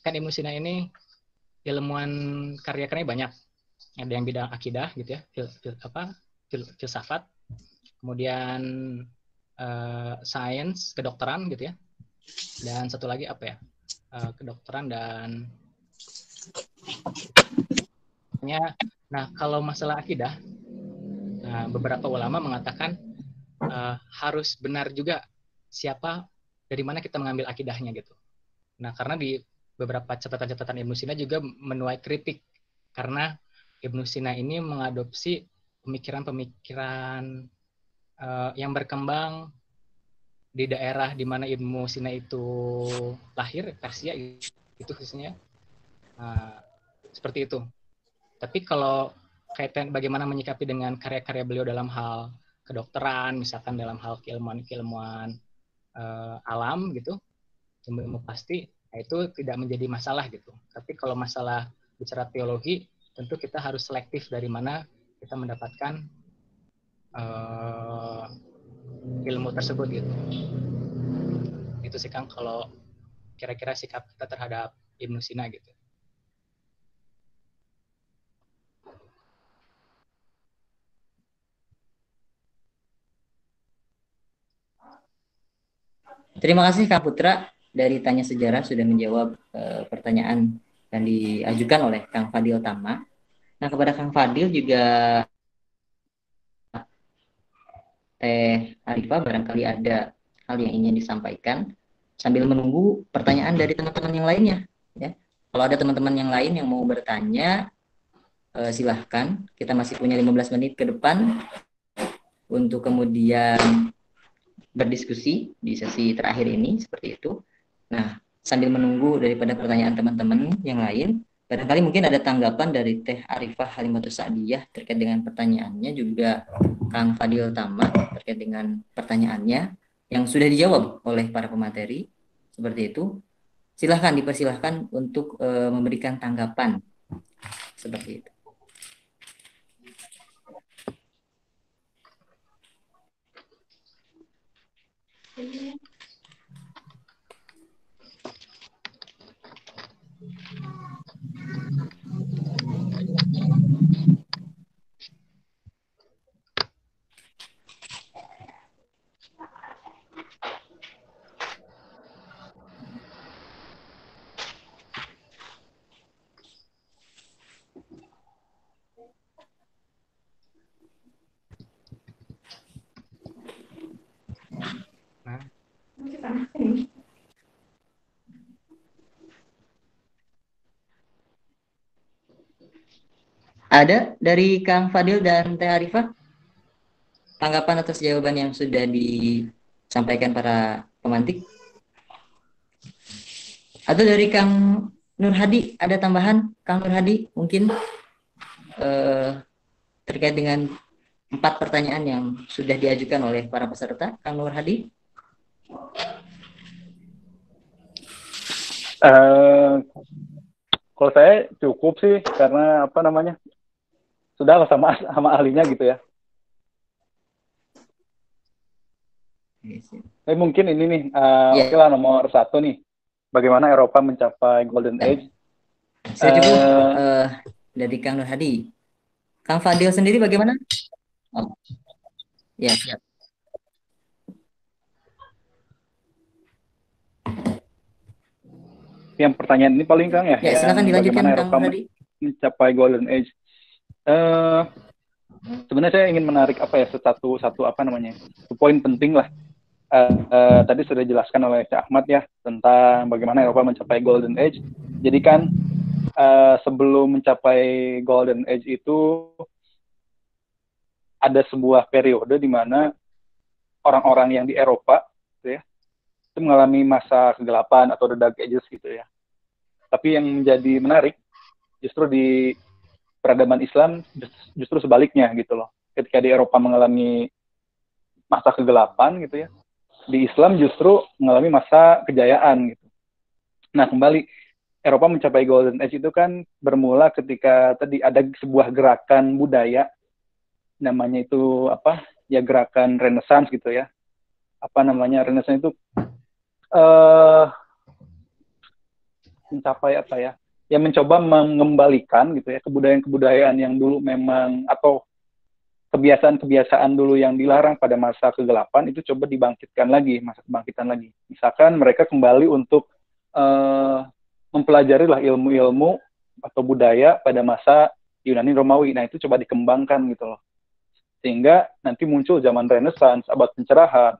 C: Kan Ibnu Sina ini ilmuwan karya-karyanya banyak. Ada yang bidang akidah gitu ya, filsafat, kemudian sains, kedokteran gitu ya, dan satu lagi kedokteran dan nah kalau masalah akidah, beberapa ulama mengatakan harus benar juga siapa dari mana kita mengambil akidahnya gitu. Nah, karena di beberapa catatan-catatan Ibnu Sina juga menuai kritik karena Ibnu Sina ini mengadopsi pemikiran-pemikiran yang berkembang di daerah di mana Ibnu Sina itu lahir, Persia itu khususnya. Seperti itu. Tapi kalau kaitan bagaimana menyikapi dengan karya-karya beliau dalam hal kedokteran, misalkan dalam hal keilmuan alam gitu, ilmu pasti, itu tidak menjadi masalah gitu. Tapi kalau masalah bicara teologi, tentu kita harus selektif dari mana kita mendapatkan ilmu tersebut gitu. Itu sih Kang kalau kira-kira sikap kita terhadap Ibnu Sina gitu.
A: Terima kasih Kak Putra dari Tanya Sejarah sudah menjawab pertanyaan yang diajukan oleh Kang Fadil Tama. Nah, kepada Kang Fadil juga Teh Arifah barangkali ada hal yang ingin disampaikan sambil menunggu pertanyaan dari teman-teman yang lainnya. Ya, kalau ada teman-teman yang lain yang mau bertanya, silahkan. Kita masih punya 15 menit ke depan untuk kemudian berdiskusi di sesi terakhir ini seperti itu. Nah, sambil menunggu daripada pertanyaan teman-teman yang lain, barangkali mungkin ada tanggapan dari Teh Arifah Halimatus Sa'diyah terkait dengan pertanyaannya, juga Kang Fadil Tama terkait dengan pertanyaannya yang sudah dijawab oleh para pemateri seperti itu. Silahkan dipersilahkan untuk memberikan tanggapan seperti itu. Ada dari Kang Fadil dan Teh Arifah tanggapan atas jawaban yang sudah disampaikan para pemantik? Atau dari Kang Nur Hadi ada tambahan? Kang Nur Hadi mungkin terkait dengan 4 pertanyaan yang sudah diajukan oleh para peserta. Kang Nur Hadi?
D: Kalau saya cukup sih, karena apa namanya, sudah sama ahlinya gitu ya. Tapi mungkin ini nih, oke lah, nomor 1 nih, bagaimana Eropa mencapai Golden Age.
A: Saya cukup dari Kang Nur Hadi. Kang Fadil sendiri bagaimana? Oh. Ya, siap.
D: Yang pertanyaan ini paling Kang ya,
A: silakan dilanjutkan
D: bagaimana Eropa mencapai Golden Age. Sebenarnya saya ingin menarik satu poin penting lah. Tadi sudah dijelaskan oleh Cak Ahmad ya tentang bagaimana Eropa mencapai Golden Age. Jadi kan sebelum mencapai Golden Age itu ada sebuah periode di mana orang-orang yang di Eropa gitu ya, itu mengalami masa kegelapan atau the Dark Ages gitu ya. Tapi yang menjadi menarik justru di peradaban Islam justru sebaliknya gitu loh. Ketika di Eropa mengalami masa kegelapan gitu ya, di Islam justru mengalami masa kejayaan gitu. Nah, kembali Eropa mencapai Golden Age itu kan bermula ketika tadi ada sebuah gerakan budaya, namanya itu gerakan Renaissance gitu ya. Renaissance itu mencapai mencoba mengembalikan gitu ya kebudayaan-kebudayaan yang dulu memang, atau kebiasaan-kebiasaan dulu yang dilarang pada masa kegelapan itu coba dibangkitkan lagi, masa kebangkitan lagi. Misalkan mereka kembali untuk mempelajari lah ilmu-ilmu atau budaya pada masa Yunani Romawi. Nah, itu coba dikembangkan gitu loh. Sehingga nanti muncul zaman Renaissance, abad pencerahan,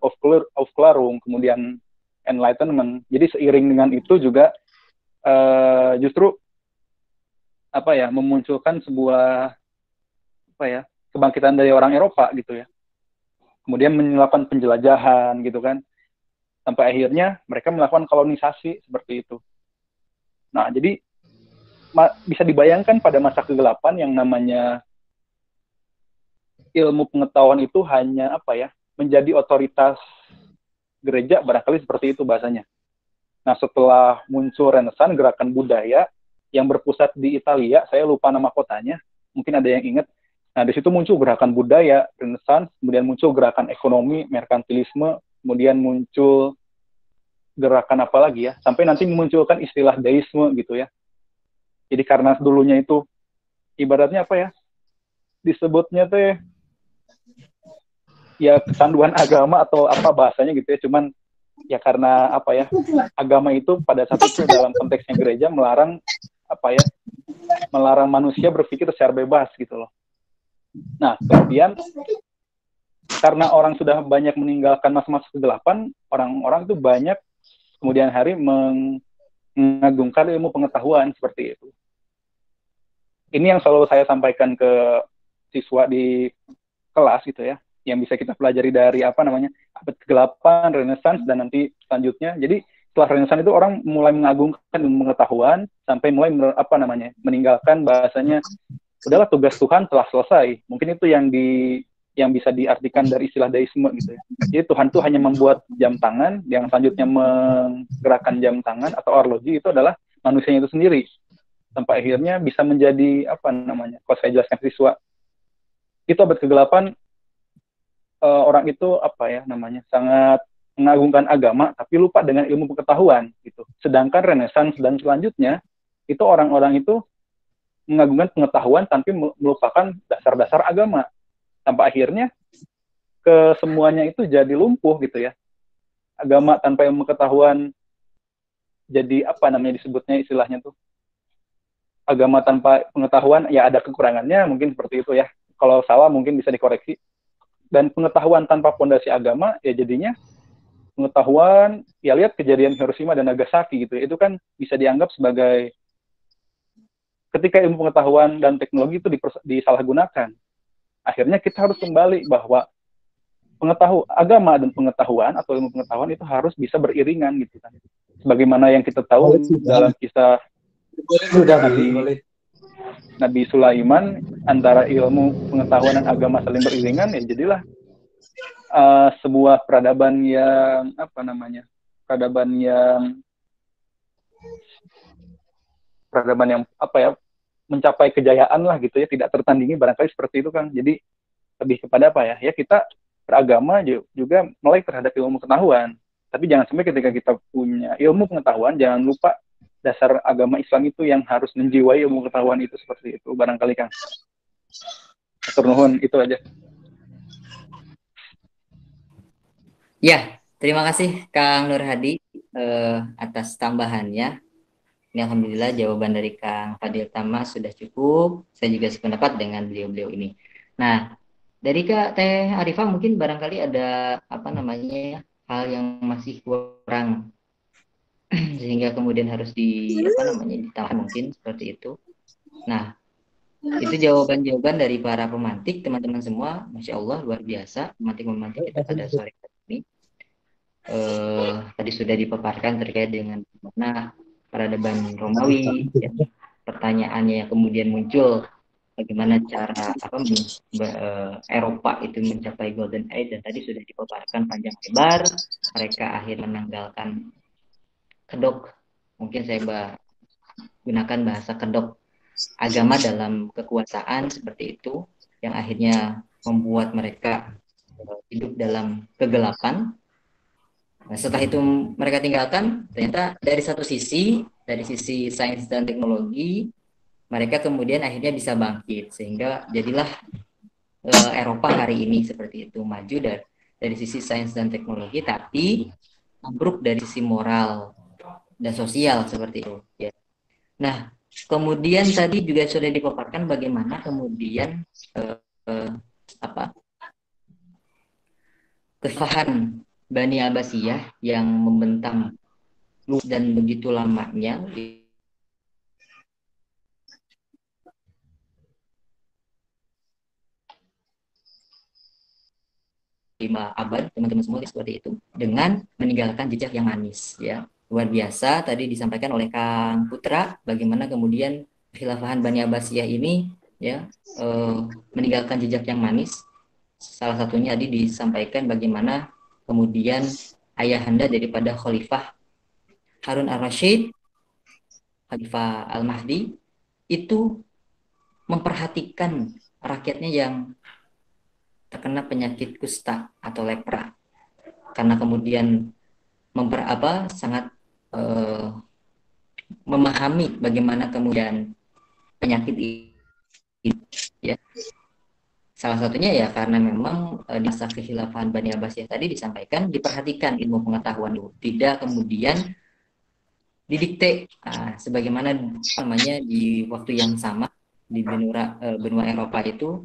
D: Aufklärung, kemudian Enlightenment. Jadi seiring dengan itu juga justru memunculkan sebuah kebangkitan dari orang Eropa gitu ya. Kemudian melakukan penjelajahan gitu kan. Sampai akhirnya mereka melakukan kolonisasi seperti itu. Nah, jadi bisa dibayangkan pada masa kegelapan yang namanya ilmu pengetahuan itu hanya menjadi otoritas gereja, barangkali seperti itu bahasanya. Nah, setelah muncul Renaissance, gerakan budaya yang berpusat di Italia, saya lupa nama kotanya, mungkin ada yang ingat. Nah, di situ muncul gerakan budaya, Renaissance, kemudian muncul gerakan ekonomi, merkantilisme, kemudian muncul gerakan apa lagi ya, sampai nanti memunculkan istilah deisme gitu ya. Jadi karena dulunya itu ibaratnya disebutnya teh ya kecanduan agama atau apa bahasanya gitu ya, cuman ya karena agama itu pada saat itu dalam konteksnya gereja melarang melarang manusia berpikir secara bebas gitu loh. Nah, kemudian karena orang sudah banyak meninggalkan masa-masa kegelapan, orang-orang itu banyak kemudian hari mengagungkan ilmu pengetahuan seperti itu. Ini yang selalu saya sampaikan ke siswa di kelas gitu ya, yang bisa kita pelajari dari abad kegelapan, Renaissance, dan nanti selanjutnya. Jadi setelah Renaissance itu orang mulai mengagungkan ilmu pengetahuan sampai mulai meninggalkan bahasanya udahlah tugas Tuhan telah selesai. Mungkin itu yang bisa diartikan dari istilah deisme gitu ya. Jadi Tuhan itu hanya membuat jam tangan, yang selanjutnya menggerakkan jam tangan atau arloji itu adalah manusianya itu sendiri. Sampai akhirnya bisa menjadi kalau saya jelaskan siswa, itu abad kegelapan, orang itu sangat mengagungkan agama tapi lupa dengan ilmu pengetahuan gitu. Sedangkan Renaissance dan selanjutnya itu orang-orang itu mengagungkan pengetahuan tapi melupakan dasar-dasar agama. Sampai akhirnya kesemuanya itu jadi lumpuh gitu ya. Agama tanpa ilmu pengetahuan jadi disebutnya istilahnya tuh. Agama tanpa pengetahuan ya ada kekurangannya, mungkin seperti itu ya. Kalau salah mungkin bisa dikoreksi. Dan pengetahuan tanpa fondasi agama ya jadinya pengetahuan, ya lihat kejadian Hiroshima dan Nagasaki gitu ya. Itu kan bisa dianggap sebagai ketika ilmu pengetahuan dan teknologi itu disalahgunakan. Akhirnya kita harus kembali bahwa agama dan pengetahuan atau ilmu pengetahuan itu harus bisa beriringan gitu kan. Sebagaimana yang kita tahu dalam kisah Nabi Sulaiman, antara ilmu pengetahuan dan agama saling beriringan, ya jadilah sebuah peradaban yang mencapai kejayaan lah gitu ya, tidak tertandingi, barangkali seperti itu kan. Jadi lebih kepada ya kita beragama juga melek terhadap ilmu pengetahuan, tapi jangan sampai ketika kita punya ilmu pengetahuan jangan lupa dasar agama Islam itu yang harus menjiwai ilmu pengetahuan itu, seperti itu barangkali Kang. Atur nuhun, itu aja.
A: Ya, terima kasih Kang Nur Hadi atas tambahannya. Ini alhamdulillah jawaban dari Kang Fadil Tama sudah cukup. Saya juga sependapat dengan beliau-beliau ini. Nah, dari Kak Teh Arifah mungkin barangkali ada hal yang masih kurang sehingga kemudian harus ditambah mungkin seperti itu. Nah, itu jawaban-jawaban dari para pemantik, teman-teman semua. Masya Allah, luar biasa pemantik-pemantik kita pada sore ini. Tadi sudah dipaparkan terkait dengan bagaimana peradaban Romawi, ya, pertanyaannya yang kemudian muncul bagaimana cara Eropa itu mencapai Golden Age, dan tadi sudah dipaparkan panjang lebar. Mereka akhirnya menanggalkan kedok, mungkin saya gunakan bahasa kedok agama dalam kekuasaan seperti itu, yang akhirnya membuat mereka hidup dalam kegelapan. Nah, setelah itu mereka tinggalkan, ternyata dari sisi sains dan teknologi, mereka kemudian akhirnya bisa bangkit, sehingga jadilah Eropa hari ini seperti itu, maju dari sisi sains dan teknologi, tapi ambruk dari sisi moral dan sosial seperti itu. Ya. Nah, kemudian tadi juga sudah dipaparkan bagaimana kemudian kefahan Bani Abbasiyah yang membentang dan begitu lamanya 5 abad, teman-teman semua seperti itu, dengan meninggalkan jejak yang manis, ya. Luar biasa tadi disampaikan oleh Kang Putra bagaimana kemudian Khilafahan Bani Abbasiyah ini ya meninggalkan jejak yang manis. Salah satunya tadi disampaikan bagaimana kemudian ayahanda daripada Khalifah Harun ar-Rasyid, Khalifah Al-Mahdi, itu memperhatikan rakyatnya yang terkena penyakit kusta atau lepra, karena kemudian sangat memahami bagaimana kemudian penyakit ini, ya. Salah satunya ya karena memang di masa kekhilafan Bani Abbasiyah tadi disampaikan diperhatikan ilmu pengetahuan dulu, tidak kemudian didikte sebagaimana namanya di waktu yang sama di benua Eropa itu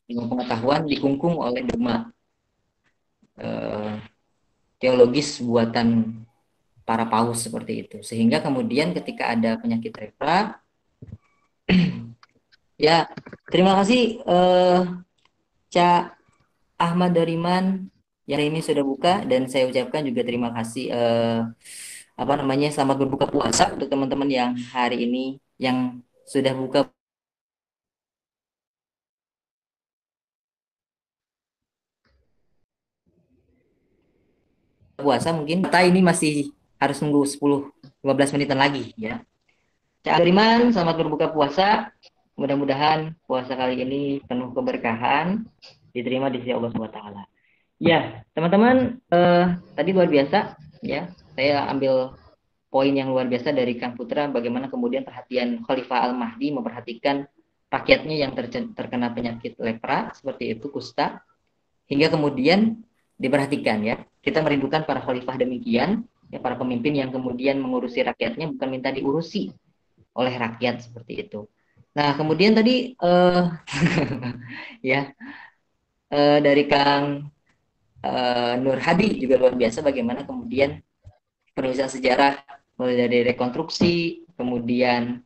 A: ilmu pengetahuan dikungkung oleh dogma teologis buatan para paus seperti itu, sehingga kemudian ketika ada penyakit lepra ya terima kasih Cak Ahmad Doriman yang ini sudah buka, dan saya ucapkan juga terima kasih selamat berbuka puasa untuk teman-teman yang hari ini yang sudah buka puasa. Mungkin kita ini masih harus nunggu 10-15 menitan lagi ya. Cak Doriman, selamat berbuka puasa. Mudah-mudahan puasa kali ini penuh keberkahan, diterima di sisi Allah SWT. Ya, teman-teman, tadi luar biasa ya. Saya ambil poin yang luar biasa dari Kang Putra, bagaimana kemudian perhatian Khalifah Al-Mahdi memperhatikan rakyatnya yang terkena penyakit lepra seperti itu, kusta, hingga kemudian diperhatikan ya. Kita merindukan para khalifah demikian, ya, para pemimpin yang kemudian mengurusi rakyatnya bukan minta diurusi oleh rakyat seperti itu. Nah, kemudian tadi ya dari Kang Nur Hadi juga luar biasa bagaimana kemudian penulisan sejarah mulai dari rekonstruksi, kemudian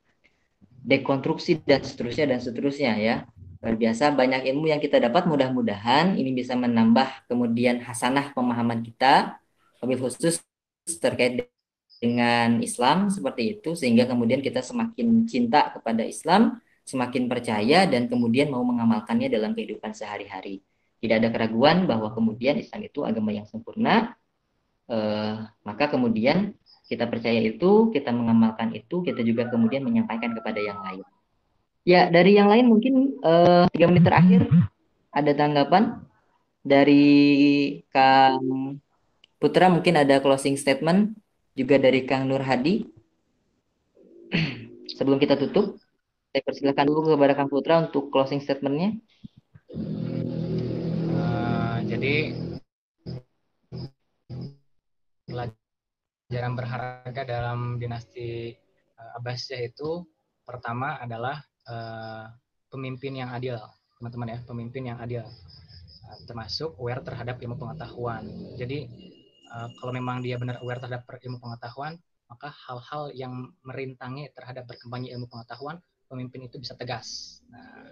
A: dekonstruksi dan seterusnya ya. Luar biasa banyak ilmu yang kita dapat, mudah-mudahan ini bisa menambah kemudian hasanah pemahaman kita lebih khusus terkait dengan Islam seperti itu, sehingga kemudian kita semakin cinta kepada Islam, semakin percaya dan kemudian mau mengamalkannya dalam kehidupan sehari-hari. Tidak ada keraguan bahwa kemudian Islam itu agama yang sempurna, maka kemudian kita percaya itu, kita mengamalkan itu, kita juga kemudian menyampaikan kepada yang lain. Ya, dari yang lain mungkin 3 menit terakhir ada tanggapan dari Kang Putra, mungkin ada closing statement juga dari Kang Nur Hadi. Sebelum kita tutup, saya persilakan dulu kepada Kang Putra untuk closing statement-nya.
C: Jadi pelajaran berharga dalam dinasti Abbasiyah itu pertama adalah pemimpin yang adil, teman-teman ya, pemimpin yang adil, termasuk aware terhadap ilmu pengetahuan. Jadi kalau memang dia benar aware terhadap ilmu pengetahuan, maka hal-hal yang merintangi terhadap berkembangnya ilmu pengetahuan, pemimpin itu bisa tegas. Nah,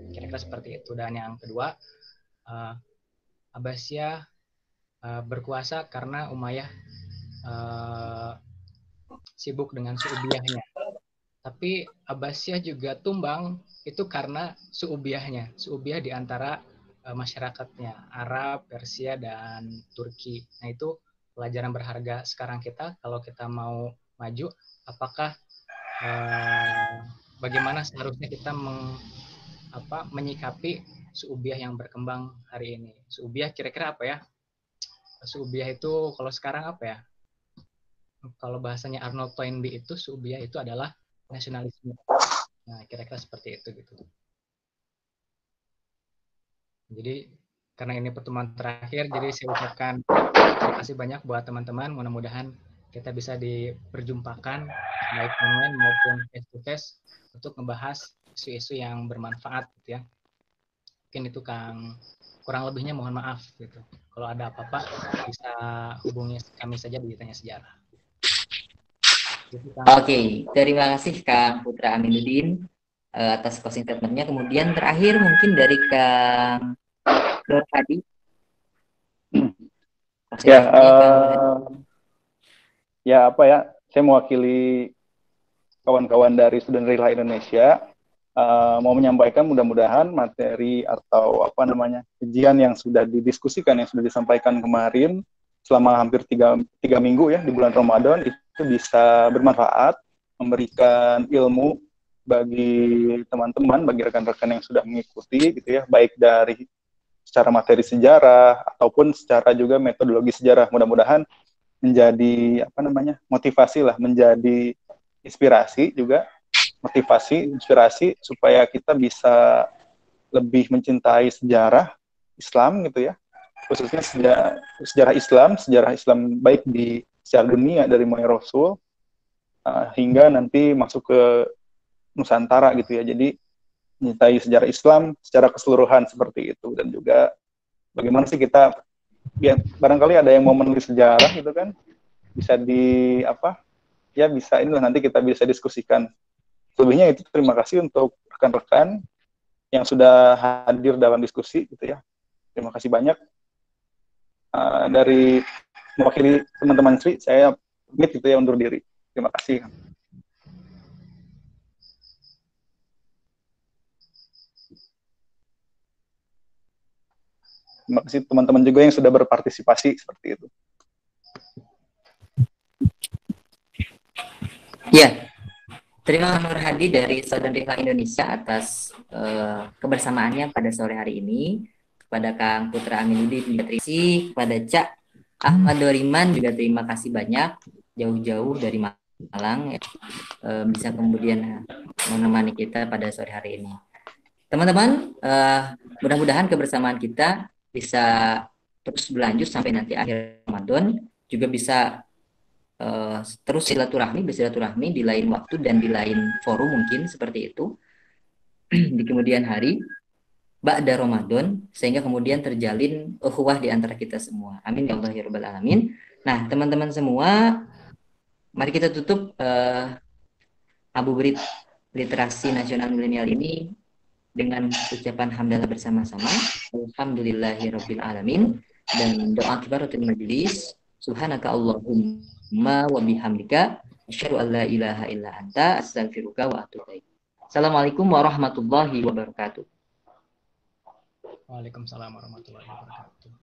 C: kira-kira seperti itu. Dan yang kedua, Abbasiyah berkuasa karena Umayyah sibuk dengan suubiyahnya. Tapi Abbasiyah juga tumbang itu karena suubiyahnya. Suubiyah di antara masyarakatnya, Arab, Persia, dan Turki. Nah, itu pelajaran berharga sekarang kita, kalau kita mau maju, apakah bagaimana seharusnya kita menyikapi suubiyah yang berkembang hari ini. Suubiyah kira-kira apa ya? Suubiyah itu kalau sekarang apa ya? Kalau bahasanya Arnold Toynbee itu suubiyah itu adalah nasionalisme. Nah, kira-kira seperti itu gitu. Jadi karena ini pertemuan terakhir, jadi saya ucapkan terima kasih banyak buat teman-teman. Mudah-mudahan kita bisa diperjumpakan baik online maupun face to face untuk membahas isu-isu yang bermanfaat gitu ya. Mungkin itu Kang, kurang lebihnya mohon maaf gitu. Kalau ada apa-apa bisa hubungi kami saja di Tanya Sejarah.
A: Oke, terima kasih Kang Putra Aminuddin atas closing statement-nya. Kemudian terakhir mungkin dari Kang Nur Hadi.
D: Ya,
A: Persilakannya Kang Nur Hadi.
D: ya apa ya? Saya mewakili kawan-kawan dari Student Rila Indonesia mau menyampaikan mudah-mudahan materi atau apa namanya kajian yang sudah didiskusikan, yang sudah disampaikan kemarin selama hampir tiga minggu ya di bulan Ramadan itu bisa bermanfaat, memberikan ilmu bagi teman-teman, bagi rekan-rekan yang sudah mengikuti gitu ya, baik dari secara materi sejarah ataupun secara juga metodologi sejarah. Mudah-mudahan menjadi apa namanya motivasi lah, menjadi inspirasi juga, motivasi, inspirasi supaya kita bisa lebih mencintai sejarah Islam gitu ya, khususnya sejarah Islam baik di secara dunia dari mulai Rasul hingga nanti masuk ke Nusantara gitu ya. Jadi mencintai sejarah Islam secara keseluruhan seperti itu, dan juga bagaimana sih kita ya, barangkali ada yang mau menulis sejarah gitu kan, bisa di apa ya, bisa ini nanti kita bisa diskusikan. Selebihnya itu terima kasih untuk rekan-rekan yang sudah hadir dalam diskusi gitu ya. Terima kasih banyak. Dari mewakili teman-teman Sri, saya pamit gitu ya, undur diri. Terima kasih. Terima kasih teman-teman juga yang sudah berpartisipasi seperti itu.
A: Ya, terima kasih Nur Hadi dari Student Rila Indonesia atas kebersamaannya pada sore hari ini. Kepada Kang Putra Aminuddin juga terima kasih. Kepada Cak Ahmad Doriman juga terima kasih banyak, jauh-jauh dari Malang ya, bisa kemudian menemani kita pada sore hari ini. Teman-teman, mudah-mudahan kebersamaan kita bisa terus berlanjut sampai nanti akhir Ramadan, juga bisa terus bersilaturahmi di lain waktu dan di lain forum mungkin seperti itu di kemudian hari ba'da Ramadan, sehingga kemudian terjalin ukhuwah di antara kita semua. Amin ya Allah ya Rabbal Alamin. Nah, teman-teman semua, mari kita tutup Abuburit Literasi Nasional Milenial ini dengan ucapan hamdalah bersama-sama. Alhamdulillahirabbil alamin, dan doa kifaratul majelis. Subhanaka Allahumma wa bihamdika asyhadu an la ilaha illa anta astaghfiruka wa atubu ilaik. Assalamualaikum warahmatullahi wabarakatuh.
C: Waalaikumsalam warahmatullahi wabarakatuh.